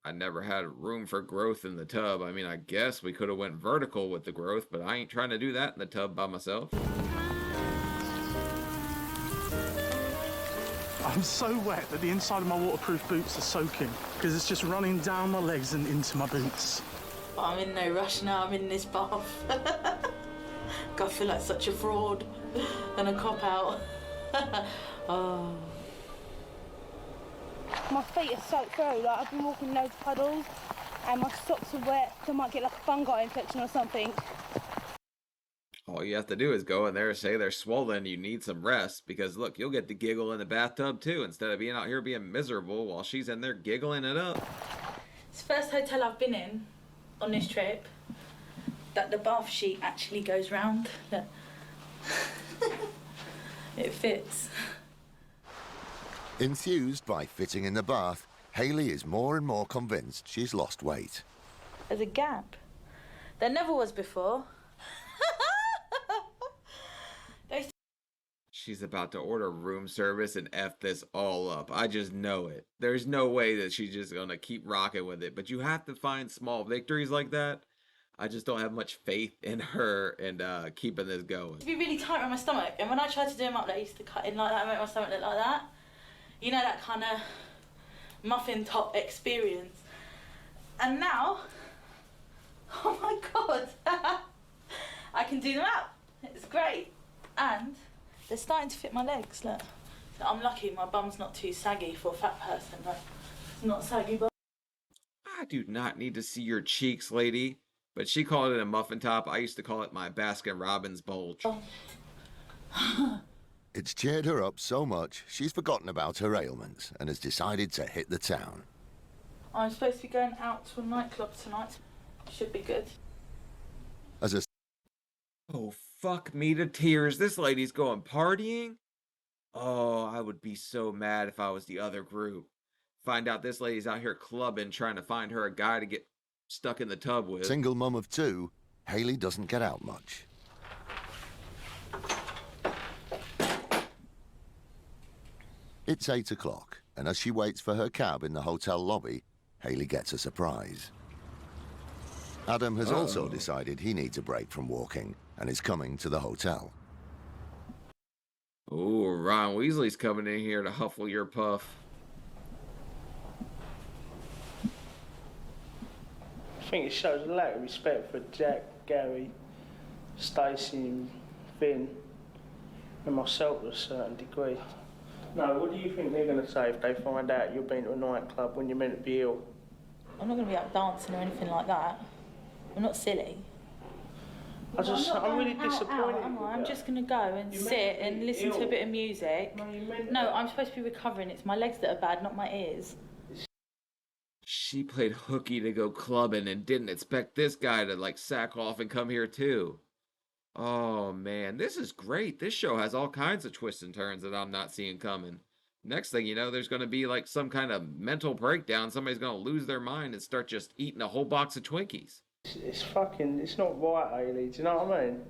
I never had room for growth in the tub. I mean, I guess we could have went vertical with the growth, but I ain't trying to do that in the tub by myself. I'm so wet that the inside of my waterproof boots are soaking because it's just running down my legs and into my boots. I'm in no rush now, I'm in this bath. I feel like such a fraud and a cop-out. Oh. My feet are soaked through, like I've been walking loads of puddles and my socks are wet, so I might get like a fungi infection or something. All you have to do is go in there, say they're swollen, you need some rest, because look, you'll get to giggle in the bathtub too, instead of being out here being miserable while she's in there giggling it up. It's the first hotel I've been in on this trip that the bath sheet actually goes round. Look. It fits. Enthused by fitting in the bath, Hayley is more and more convinced she's lost weight. There's a gap. There never was before. She's about to order room service and F this all up. I just know it. There's no way that she's just gonna keep rocking with it, but you have to find small victories like that. I just don't have much faith in her and keeping this going. It'd be really tight around my stomach, and when I tried to do them up, I used to cut in like that and make my stomach look like that. You know, that kind of muffin top experience. And now, oh my God, I can do them up. It's great. And they're starting to fit my legs, look. I'm lucky my bum's not too saggy for a fat person. Like, it's not saggy bum. I do not need to see your cheeks, lady. But she called it a muffin top. I used to call it my Baskin-Robbins bulge. It's cheered her up so much, she's forgotten about her ailments and has decided to hit the town. I'm supposed to be going out to a nightclub tonight. Should be good. As a Oh, fuck me to tears. This lady's going partying? Oh, I would be so mad if I was the other group. Find out this lady's out here clubbing, trying to find her a guy to get stuck in the tub with. Single mum of two, Hayley doesn't get out much. It's 8 o'clock, and as she waits for her cab in the hotel lobby, Hayley gets a surprise. Adam has also decided he needs a break from walking and is coming to the hotel. Oh, Ron Weasley's coming in here to huffle your puff. I think it shows a lack of respect for Jack, Gary, Stacey and Finn, and myself to a certain degree. No, what do you think they're going to say if they find out you've been to a nightclub when you're meant to be ill? I'm not going to be out dancing or anything like that. I'm not silly. I'm really disappointed. I'm just going to go and sit and listen to a bit of music. No, I'm supposed to be recovering. It's my legs that are bad, not my ears. She played hooky to go clubbing and didn't expect this guy to like sack off and come here too. Oh man, this is great. This show has all kinds of twists and turns that I'm not seeing coming. Next thing you know, there's going to be like some kind of mental breakdown. Somebody's going to lose their mind and start just eating a whole box of Twinkies. It's not right, Hayley. Do you know what I mean?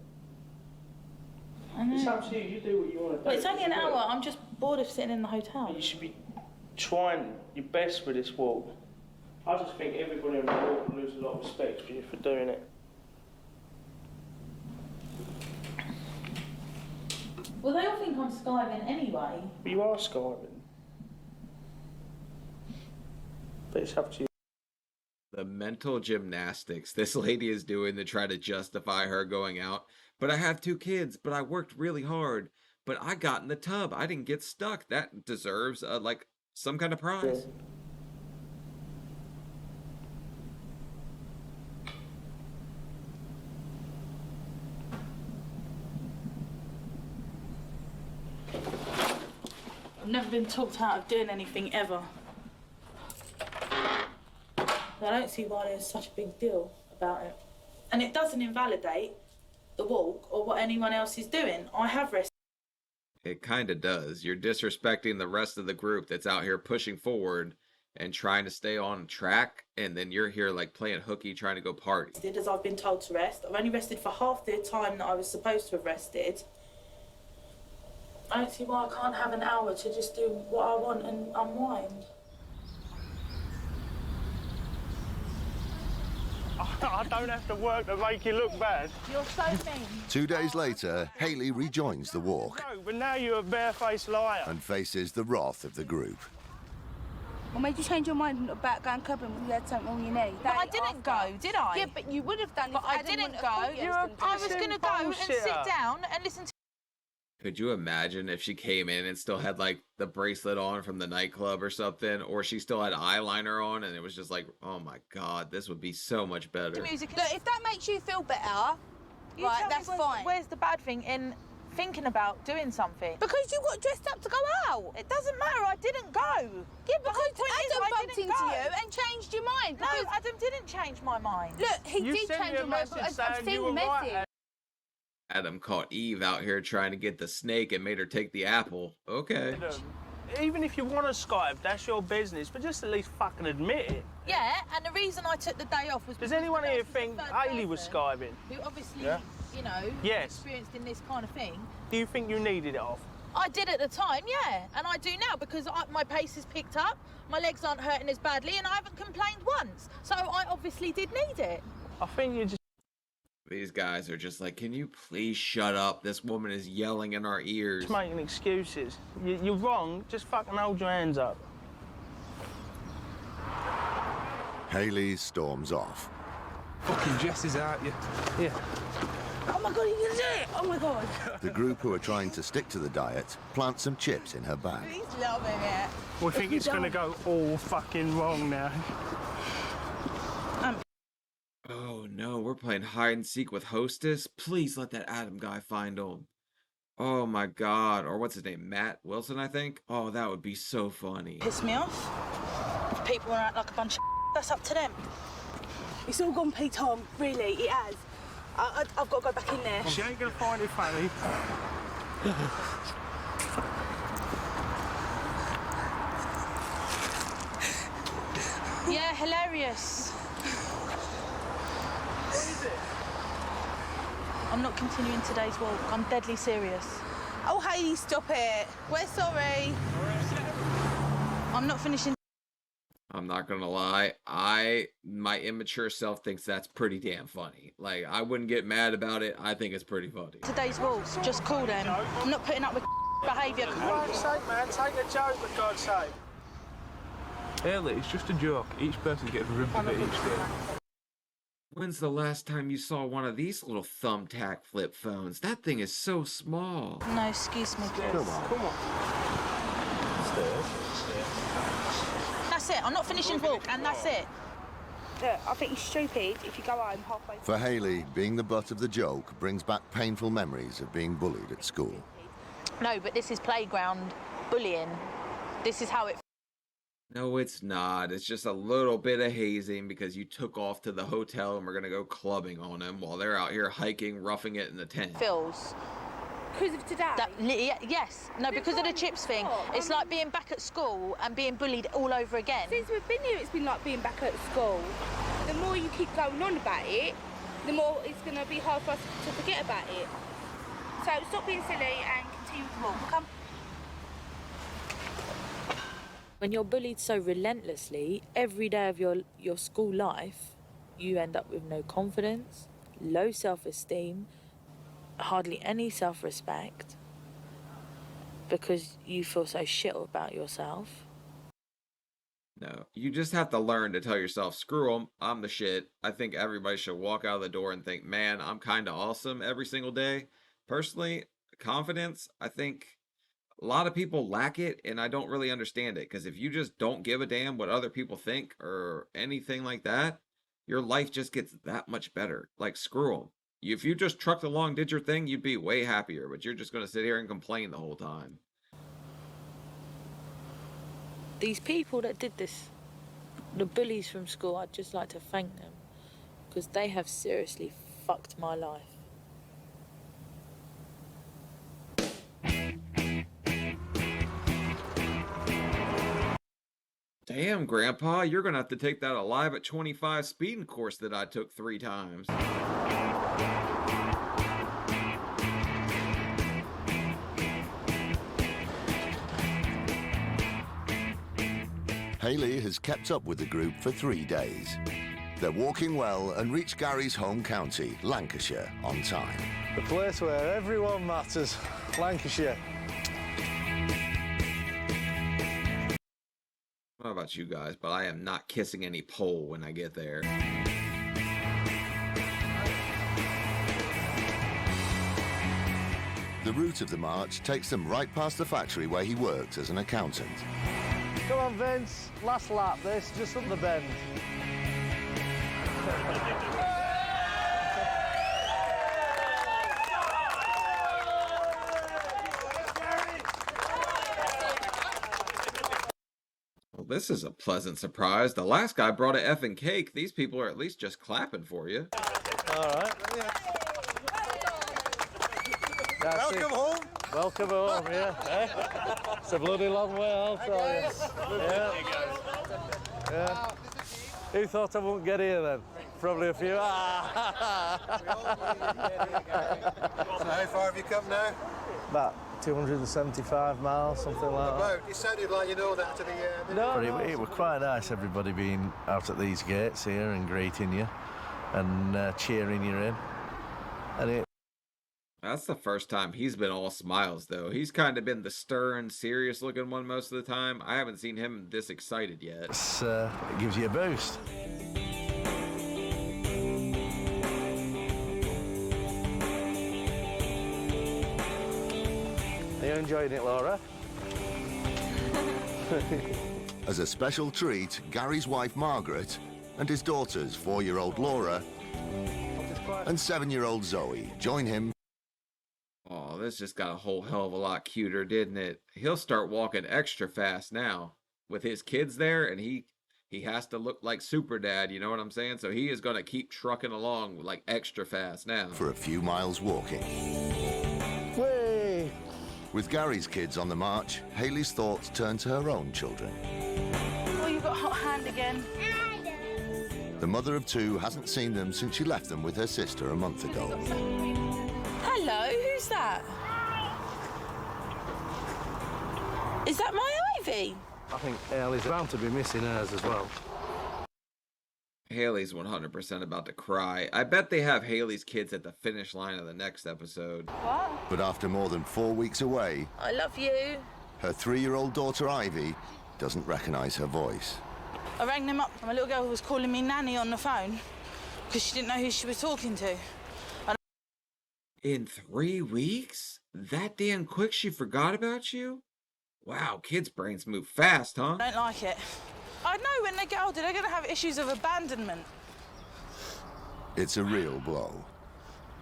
I know. It's up to you. You do what you want to do. Well, it's only an hour. I'm just bored of sitting in the hotel. You should be trying your best with this walk. I just think everybody on the walk will lose a lot of respect for you for doing it. Well, they all think I'm skiving anyway. But you are skiving. But it's up to you. The mental gymnastics this lady is doing to try to justify her going out. But I have 2 kids, but I worked really hard. But I got in the tub. I didn't get stuck. That deserves like some kind of prize. Yeah. I've never been talked out of doing anything ever. I don't see why there's such a big deal about it. And it doesn't invalidate the walk or what anyone else is doing. I have rest. It kind of does. You're disrespecting the rest of the group that's out here pushing forward and trying to stay on track, and then you're here like playing hooky trying to go party. As I've been told to rest. I've only rested for half the time that I was supposed to have rested. I don't see why I can't have an hour to just do what I want and unwind. I don't have to work to make you look bad. You're so mean. 2 days later, Hayley rejoins the walk No, but now you're a barefaced liar. and faces the wrath of the group. What made you change your mind about going clubbing when you had something on your knee? But I didn't go, did I? Yeah, but you would have done. But I didn't go. I was going to go and sit down and listen to... Could you imagine if she came in and still had like the bracelet on from the nightclub or something, or she still had eyeliner on and it was just like, oh my God, this would be so much better. Music. Look, if that makes you feel better, right, that's fine. Where's the bad thing in thinking about doing something? Because you got dressed up to go out. It doesn't matter, I didn't go. Yeah, because Adam bumped into you and changed your mind. No, Adam didn't change my mind. Look, he did change your mind, but I've seen the message. Adam caught Eve out here trying to get the snake and made her take the apple. Okay. Even if you want to Skype, that's your business, but just at least fucking admit it. Yeah, and the reason I took the day off was... Does anyone here think Hayley was Skyping? Who obviously, you know, Yes. experienced in this kind of thing. Do you think you needed it off? I did at the time, yeah, and I do now because my pace has picked up, my legs aren't hurting as badly, and I haven't complained once. So I obviously did need it. I think you just... These guys are just like, can you please shut up? This woman is yelling in our ears. Just making excuses. You're wrong, just fucking hold your hands up. Hayley storms off. Fucking Jess is out, you. Yeah. Oh my God, you can do it! Oh my God. The group who are trying to stick to the diet plant some chips in her bag. He's loving it. We think it's going to go all fucking wrong now. Oh no, we're playing hide and seek with Hostess. Please let that Adam guy find him. Oh my God. Or what's his name? Matt Wilson, I think? Oh, that would be so funny. Piss me off. If people act like a bunch of that's up to them. It's all gone Pete Tom, really, it has. I've got to go back in there. She ain't going to find it funny. Yeah, hilarious. What is it? I'm not continuing today's walk. I'm deadly serious. Oh, Hayley, stop it. We're sorry. I'm not finishing. I'm not gonna lie, my immature self thinks that's pretty damn funny. Like, I wouldn't get mad about it. I think it's pretty funny. Today's walks. Just call them. I'm not putting up with behaviour. For God's sake, man, take a joke, for God's sake. Hayley, it's just a joke. Each person gets a rip of it each day. When's the last time you saw one of these little thumbtack flip phones? That thing is so small. No, excuse me, please. Come on. That's it. I'm not finishing the walk, and that's it. Look, I think it's stupid if you go home halfway. For Hayley, being the butt of the joke brings back painful memories of being bullied at school. No, but this is playground bullying. This is how it No, it's not. It's just a little bit of hazing because you took off to the hotel and we're gonna go clubbing on them while they're out here hiking, roughing it in the tent. feels. Because of today? Yes. No, because of the chips thing. It's like being back at school and being bullied all over again. Since we've been here, it's been like being back at school. The more you keep going on about it, the more it's going to be hard for us to forget about it. So stop being silly and continue to walk. Come. When you're bullied so relentlessly, every day of your school life, you end up with no confidence, low self-esteem, hardly any self-respect, because you feel so shit about yourself. No, you just have to learn to tell yourself, screw them, I'm the shit. I think everybody should walk out of the door and think, man, I'm kind of awesome every single day. Personally, confidence, I think a lot of people lack it, and I don't really understand it, because if you just don't give a damn what other people think or anything like that, your life just gets that much better. Like, screw them. If you just trucked along, did your thing, you'd be way happier, but you're just going to sit here and complain the whole time. These people that did this, the bullies from school, I'd just like to thank them, because they have seriously fucked my life. Damn, Grandpa, you're gonna have to take that alive at 25 speeding course that I took 3 times. Hayley has kept up with the group for 3 days. They're walking well and reach Gary's home county, Lancashire, on time. The place where everyone matters, Lancashire. I don't know about you guys, but I am not kissing any pole when I get there. The route of the march takes them right past the factory where he works as an accountant. Come on, Vince. Last lap, this, just up the bend. Well, this is a pleasant surprise. The last guy brought an effing cake. These people are at least just clapping for you. All right. Welcome home. Welcome home, yeah. It's a bloody long way, I'll tell you. Yeah. Who thought I wouldn't get here then? Probably a few. So how far have you come now? About 275 miles, something like that. About. You sounded like you know that to be... But it was quite nice, everybody being out at these gates here and greeting you and cheering you in. And That's the first time he's been all smiles, though. He's kind of been the stern, serious-looking one most of the time. I haven't seen him this excited yet. It gives you a boost. Are you enjoying it, Laura? As a special treat, Gary's wife Margaret and his daughters, 4-year-old Laura and 7-year-old Zoe, join him. Oh, this just got a whole hell of a lot cuter, didn't it? He'll start walking extra fast now. With his kids there, and he has to look like Super Dad, you know what I'm saying? So he is going to keep trucking along like extra fast now. For a few miles walking. Whee! With Gary's kids on the march, Hayley's thoughts turn to her own children. Oh, you've got a hot hand again. The mother of 2 hasn't seen them since she left them with her sister a month ago. Hello, who's that? Is that my Ivy? I think Hayley's bound to be missing hers as well. Hayley's 100% about to cry. I bet they have Hayley's kids at the finish line of the next episode. What? But after more than 4 weeks away, I love you. her 3-year-old daughter Ivy doesn't recognise her voice. I rang them up. My little girl was calling me Nanny on the phone because she didn't know who she was talking to. In 3 weeks? That damn quick she forgot about you? Wow, kids' brains move fast, huh? I don't like it. I know when they get older, they're going to have issues of abandonment. It's a real blow.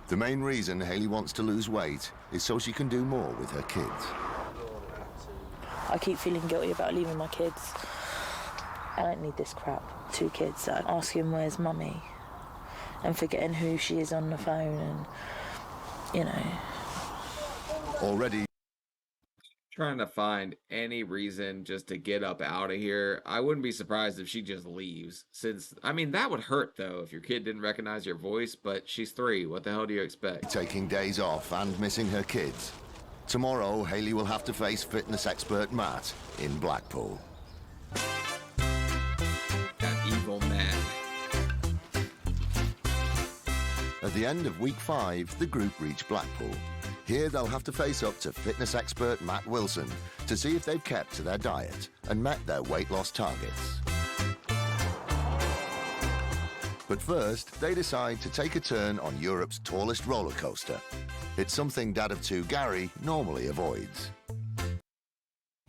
The main reason Hayley wants to lose weight is so she can do more with her kids. I keep feeling guilty about leaving my kids. I don't need this crap. 2 kids, asking where's mummy and forgetting who she is on the phone and, you know. Already Trying to find any reason just to get up out of here. I wouldn't be surprised if she just leaves. Since, I mean, that would hurt, though, if your kid didn't recognize your voice, but she's 3. What the hell do you expect? taking days off and missing her kids. Tomorrow, Hayley will have to face fitness expert Matt in Blackpool. That evil man. At the end of week 5, the group reach Blackpool. Here they'll have to face up to fitness expert Matt Wilson to see if they've kept to their diet and met their weight loss targets. But first, they decide to take a turn on Europe's tallest roller coaster. It's something Dad of 2 Gary normally avoids.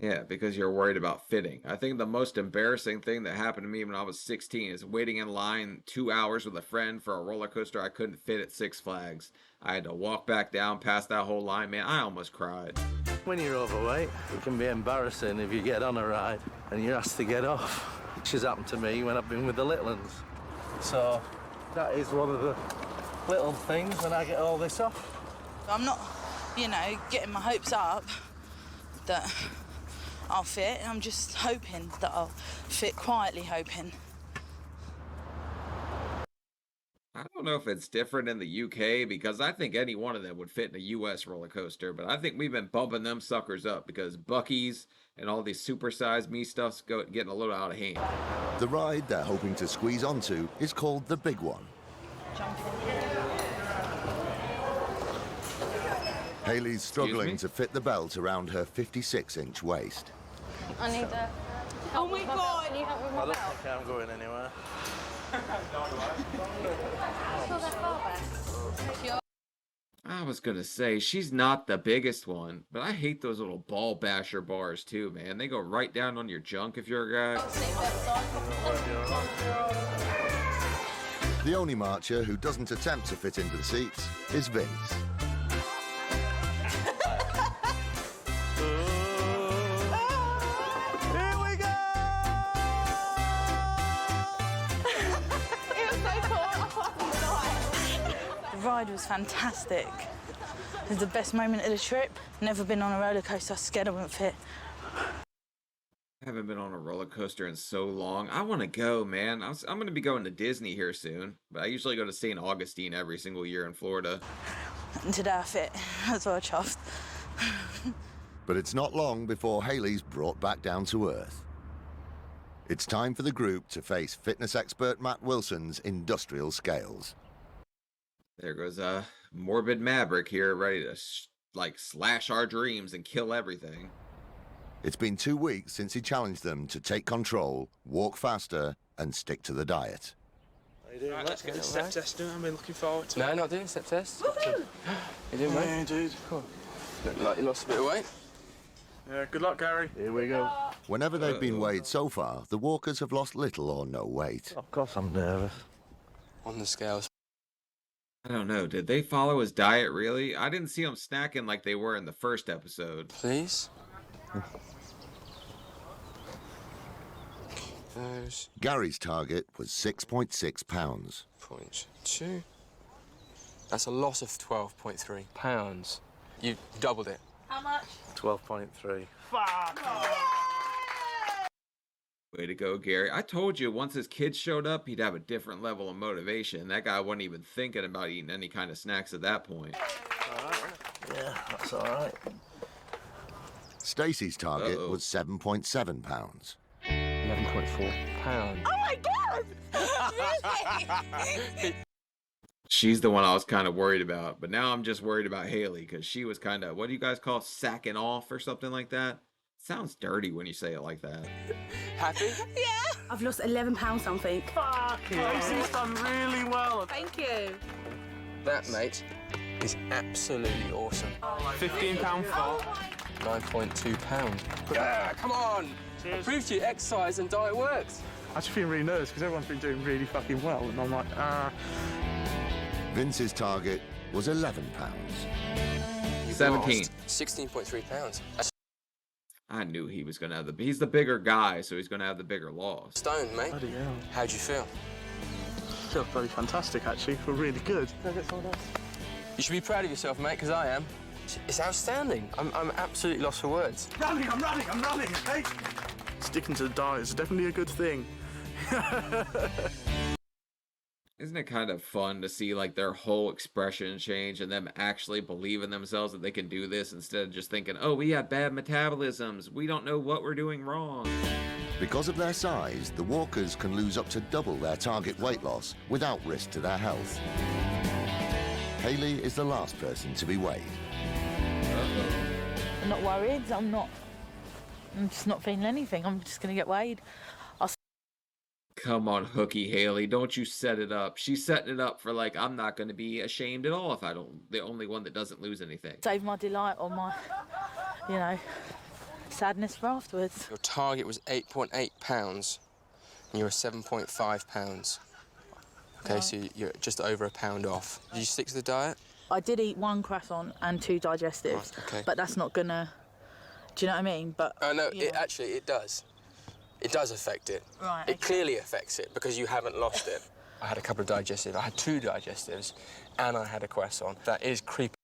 Yeah, because you're worried about fitting. I think the most embarrassing thing that happened to me when I was 16 is waiting in line 2 hours with a friend for a roller coaster I couldn't fit at Six Flags. I had to walk back down past that whole line, man. I almost cried. When you're overweight, it can be embarrassing if you get on a ride and you're asked to get off, which has happened to me when I've been with the little ones. So that is one of the little things when I get all this off. I'm not, you know, getting my hopes up that I'll fit. I'm just hoping that I'll fit, quietly hoping. I don't know if it's different in the UK because I think any one of them would fit in a US roller coaster, but I think we've been bumping them suckers up because Buc-ee's and all these supersized me stuff's getting a little out of hand. The ride they're hoping to squeeze onto is called the Big One. Hayley's struggling to fit the belt around her 56-inch waist. I need a... Oh my God! Can you help with I my don't belt? think I'm going anywhere. I was gonna say, she's not the biggest one, but I hate those little ball basher bars too, man. They go right down on your junk if you're a guy. The only marcher who doesn't attempt to fit into the seats is Vince. The ride was fantastic. It was the best moment of the trip. Never been on a roller coaster. I was scared I wouldn't fit. I haven't been on a roller coaster in so long. I want to go, man. I'm going to be going to Disney here soon, but I usually go to St. Augustine every single year in Florida. And today I fit. That's what I chuffed. But it's not long before Hayley's brought back down to earth. It's time for the group to face fitness expert Matt Wilson's industrial scales. There goes morbid Maverick here, ready to slash our dreams and kill everything. It's been 2 weeks since he challenged them to take control, walk faster, and stick to the diet. Right, let's get the step test done. I've been looking forward to it. No, not doing step test. You doing, mate? Yeah, dude. Cool. Look like you lost a bit of weight. Yeah, good luck, Gary. Here we go. Whenever they've been weighed so far, the walkers have lost little or no weight. Of course I'm nervous. On the scales. I don't know. Did they follow his diet, really? I didn't see them snacking like they were in the first episode. Please? Those. Gary's target was 6.6 pounds. 0.2. That's a loss of 12.3 pounds. You doubled it. How much? 12.3. Way to go, Gary. I told you, once his kids showed up, he'd have a different level of motivation. That guy wasn't even thinking about eating any kind of snacks at that point. Yeah, that's all right. Stacey's target was 7.7 pounds. 11.4 pounds. Oh my God! Really? She's the one I was kind of worried about, but now I'm just worried about Hayley because she was kind of, what do you guys call sacking off or something like that? Sounds dirty when you say it like that. Happy? Yeah. I've lost 11 pounds something. Fuck it. Stacey's done really well. Thank you. That, mate, is absolutely awesome. £15 for. 9.2 pounds. Yeah, come on! I proved to you exercise and diet works. I just feel really nervous because everyone's been doing really fucking well, and I'm like, Vince's target was 11 pounds. 17. 16.3 pounds. I knew he was going to have he's the bigger guy, so he's going to have the bigger loss. Stone, mate. bloody hell. How'd you feel? I feel bloody fantastic, actually. I feel really good. Can I get someone else? You should be proud of yourself, mate, because I am. It's outstanding. I'm absolutely lost for words. I'm running, okay? Sticking to the diet is definitely a good thing. Isn't it kind of fun to see like their whole expression change and them actually believe in themselves that they can do this instead of just thinking, oh, we have bad metabolisms, we don't know what we're doing wrong. Because of their size, the walkers can lose up to double their target weight loss without risk to their health. Hayley is the last person to be weighed. I'm not worried. I'm just not feeling anything. I'm just going to get weighed. Come on, hooky Hayley, don't you set it up. She's setting it up for like, I'm not going to be ashamed at all if I don't, the only one that doesn't lose anything. Save my delight or my, sadness for afterwards. Your target was 8.8 pounds, and you were 7.5 pounds. Okay, Right. so you're just over a pound off. Did you stick to the diet? I did eat 1 croissant and 2 digestives, Right, okay. but that's not gonna. Do you know what I mean? But No, it does. It does affect it. Right. It clearly affects it because you haven't lost it. I had a couple of digestives. I had 2 digestives, and I had a croissant. That is creepy.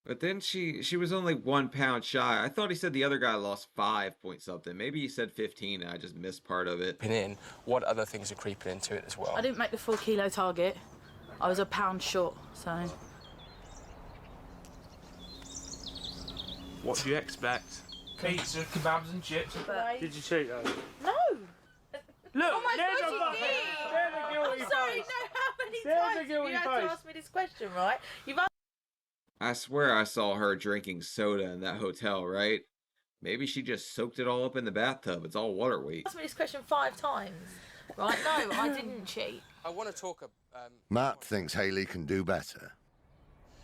But then she was only 1 pound shy. I thought he said the other guy lost 5 point something. Maybe he said 15 and I just missed part of it. In what other things are creeping into it as well? I didn't make the 4 kilo target. I was a pound short, so. What do you expect? Pizza, kebabs and chips. Did you cheat though? No! Look, Oh my there's God, a you fucking, did! there's a guilty I'm sorry, face. no, how many There's a times have guilty you had face. to ask me this question, right? You've asked I swear I saw her drinking soda in that hotel, right? Maybe she just soaked it all up in the bathtub. It's all water weight. me this question 5 times, right? No, I didn't cheat. I want to talk. Matt thinks Hayley can do better.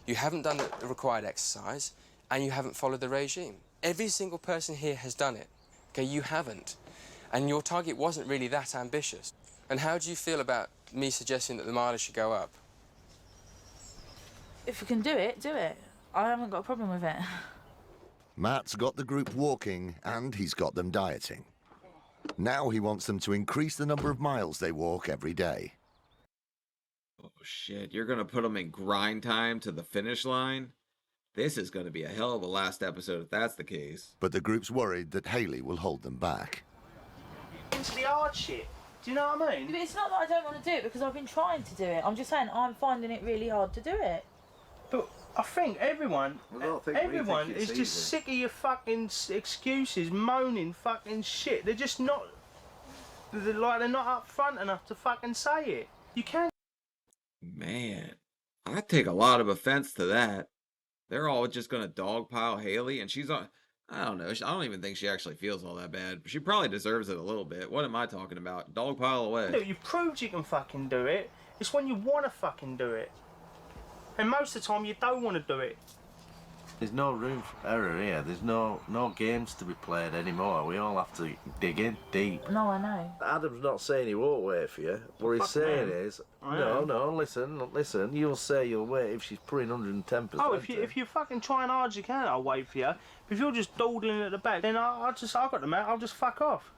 You haven't done the required exercise, and you haven't followed the regime. Every single person here has done it. Okay, you haven't, and your target wasn't really that ambitious. And how do you feel about me suggesting that the mileage should go up? If you can do it, do it. I haven't got a problem with it. Matt's got the group walking and he's got them dieting. Now he wants them to increase the number of miles they walk every day. Oh shit, you're gonna put them in grind time to the finish line? This is gonna be a hell of a last episode if that's the case. But the group's worried that Hayley will hold them back. Into the hard shit. Do you know what I mean? But it's not that I don't want to do it because I've been trying to do it. I'm just saying I'm finding it really hard to do it. But I think everyone is easy. just sick of your fucking excuses, moaning fucking shit. They're just not, they're not up front enough to fucking say it. You can't. Man, I take a lot of offense to that. They're all just gonna dogpile Hayley, and she's on. I don't know. I don't even think she actually feels all that bad. She probably deserves it a little bit. What am I talking about? Dogpile away. Look, you've proved you can fucking do it. It's when you want to fucking do it. And most of the time you don't want to do it. There's no room for error here. There's no games to be played anymore. We all have to dig in deep. No, I know. Adam's not saying he won't wait for you. What he's saying is, no, listen. You'll say you'll wait if she's putting 110%. Oh, if you're fucking trying hard as you can, I'll wait for you. But if you're just dawdling at the back, then I've got the mate. I'll just fuck off.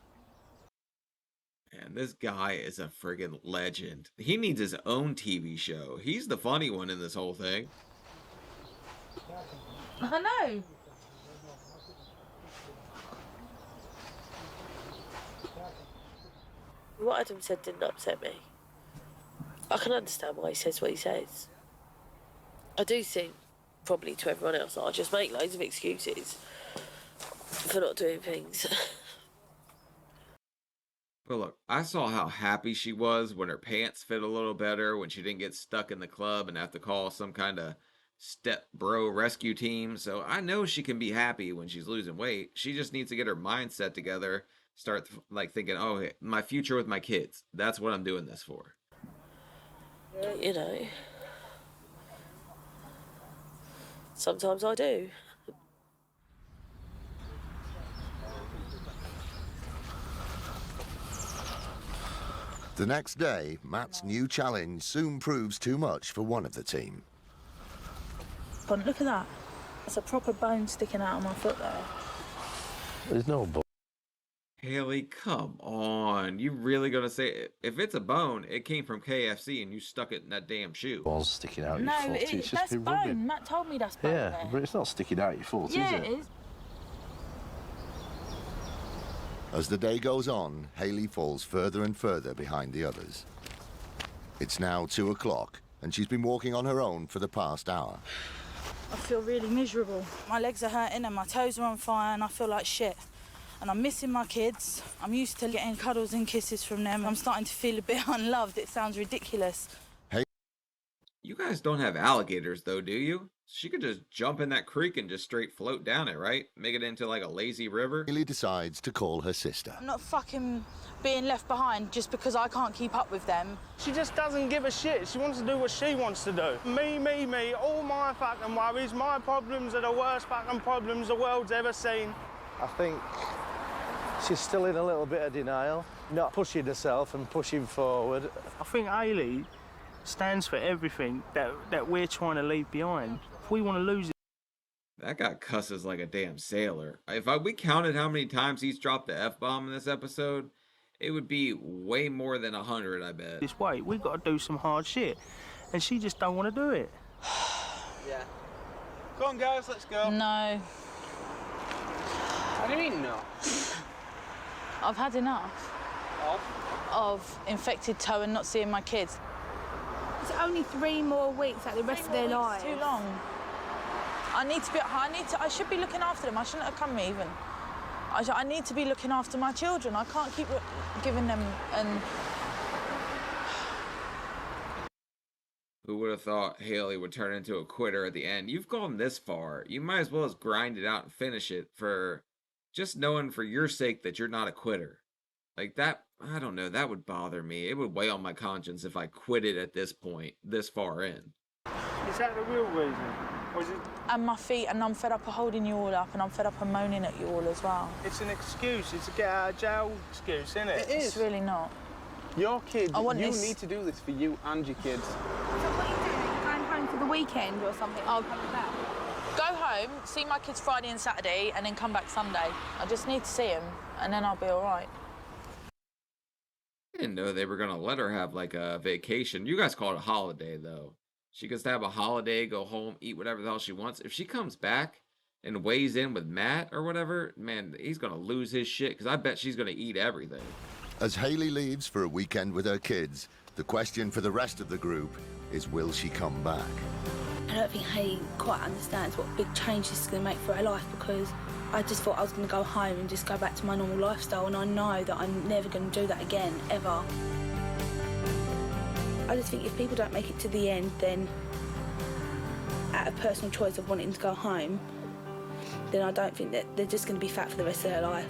And this guy is a friggin' legend. He needs his own TV show. He's the funny one in this whole thing. I know. What Adam said didn't upset me. I can understand why he says what he says. I do think, probably to everyone else, that I just make loads of excuses for not doing things. But look, I saw how happy she was when her pants fit a little better, when she didn't get stuck in the club and have to call some kind of step bro rescue team. So I know she can be happy when she's losing weight. She just needs to get her mindset together, start thinking, oh, hey, my future with my kids. That's what I'm doing this for. You know, sometimes I do. The next day, Matt's new challenge soon proves too much for one of the team. Look at that. That's a proper bone sticking out of my foot there. There's no bone. Hayley, come on. You really gonna say it? If it's a bone, it came from KFC and you stuck it in that damn shoe. Bone's sticking out No, your foot. It's just that's been bone. rubbing. Matt told me that's bone. Yeah, there. but it's not sticking out your foot, Yeah, is it? it is. As the day goes on, Hayley falls further and further behind the others. It's now 2 o'clock, and she's been walking on her own for the past hour. I feel really miserable. My legs are hurting and my toes are on fire and I feel like shit. And I'm missing my kids. I'm used to getting cuddles and kisses from them. I'm starting to feel a bit unloved. It sounds ridiculous. Hey, You guys don't have alligators though, do you? She could just jump in that creek and just straight float down it, right? Make it into like a lazy river. Hayley decides to call her sister. I'm not fucking being left behind just because I can't keep up with them. She just doesn't give a shit. She wants to do what she wants to do. Me, all my fucking worries, my problems are the worst fucking problems the world's ever seen. I think she's still in a little bit of denial, not pushing herself and pushing forward. I think Hayley stands for everything that we're trying to leave behind. If we want to lose it. That guy cusses like a damn sailor. If we counted how many times he's dropped the F-bomb in this episode, it would be way more than 100, I bet. This way, we've got to do some hard shit. And she just don't want to do it. Yeah. Come on, guys, let's go. No. What do you mean, no? I've had enough. Of infected toe and not seeing my kids. It's only 3 more weeks like the rest of their lives. Too long. I should be looking after them. I shouldn't have come even. I need to be looking after my children. I can't keep giving them and... Who would have thought Haley would turn into a quitter at the end? You've gone this far. You might as well just grind it out and finish it for just knowing for your sake that you're not a quitter. Like that, I don't know, that would bother me. It would weigh on my conscience if I quit it at this point, this far in. Is that the real reason? Or is it... And my feet, and I'm fed up of holding you all up, and I'm fed up of moaning at you all as well. It's an excuse. It's a get out of jail excuse, isn't it? It is. It's really not. Your kids, you this... need to do this for you and your kids. So what are you doing? Are you going home for the weekend or something? I'll go home, see my kids Friday and Saturday, and then come back Sunday. I just need to see them, and then I'll be all right. I didn't know they were going to let her have, like, a vacation. You guys call it a holiday, though. She gets to have a holiday, go home, eat whatever the hell she wants. If she comes back and weighs in with Matt or whatever, man, he's going to lose his shit, because I bet she's going to eat everything. As Haley leaves for a weekend with her kids, the question for the rest of the group is, will she come back? I don't think Haley quite understands what big change this is going to make for her life, because I just thought I was going to go home and just go back to my normal lifestyle, and I know that I'm never going to do that again, ever. I just think if people don't make it to the end, then out of personal choice of wanting to go home, then I don't think that they're just going to be fat for the rest of their life.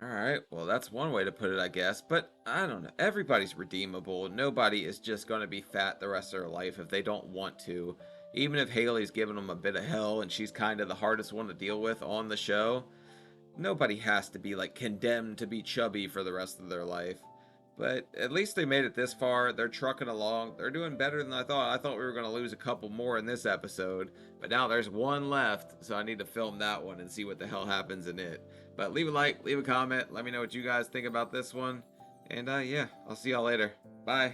Alright, well that's one way to put it, I guess, but I don't know. Everybody's redeemable. Nobody is just going to be fat the rest of their life if they don't want to. Even if Haley's giving them a bit of hell and she's kind of the hardest one to deal with on the show, nobody has to be like condemned to be chubby for the rest of their life. But at least they made it this far. They're trucking along. They're doing better than I thought. I thought we were going to lose a couple more in this episode, but now there's one left, so I need to film that one and see what the hell happens in it. But leave a like, leave a comment, let me know what you guys think about this one. And yeah, I'll see y'all later. Bye.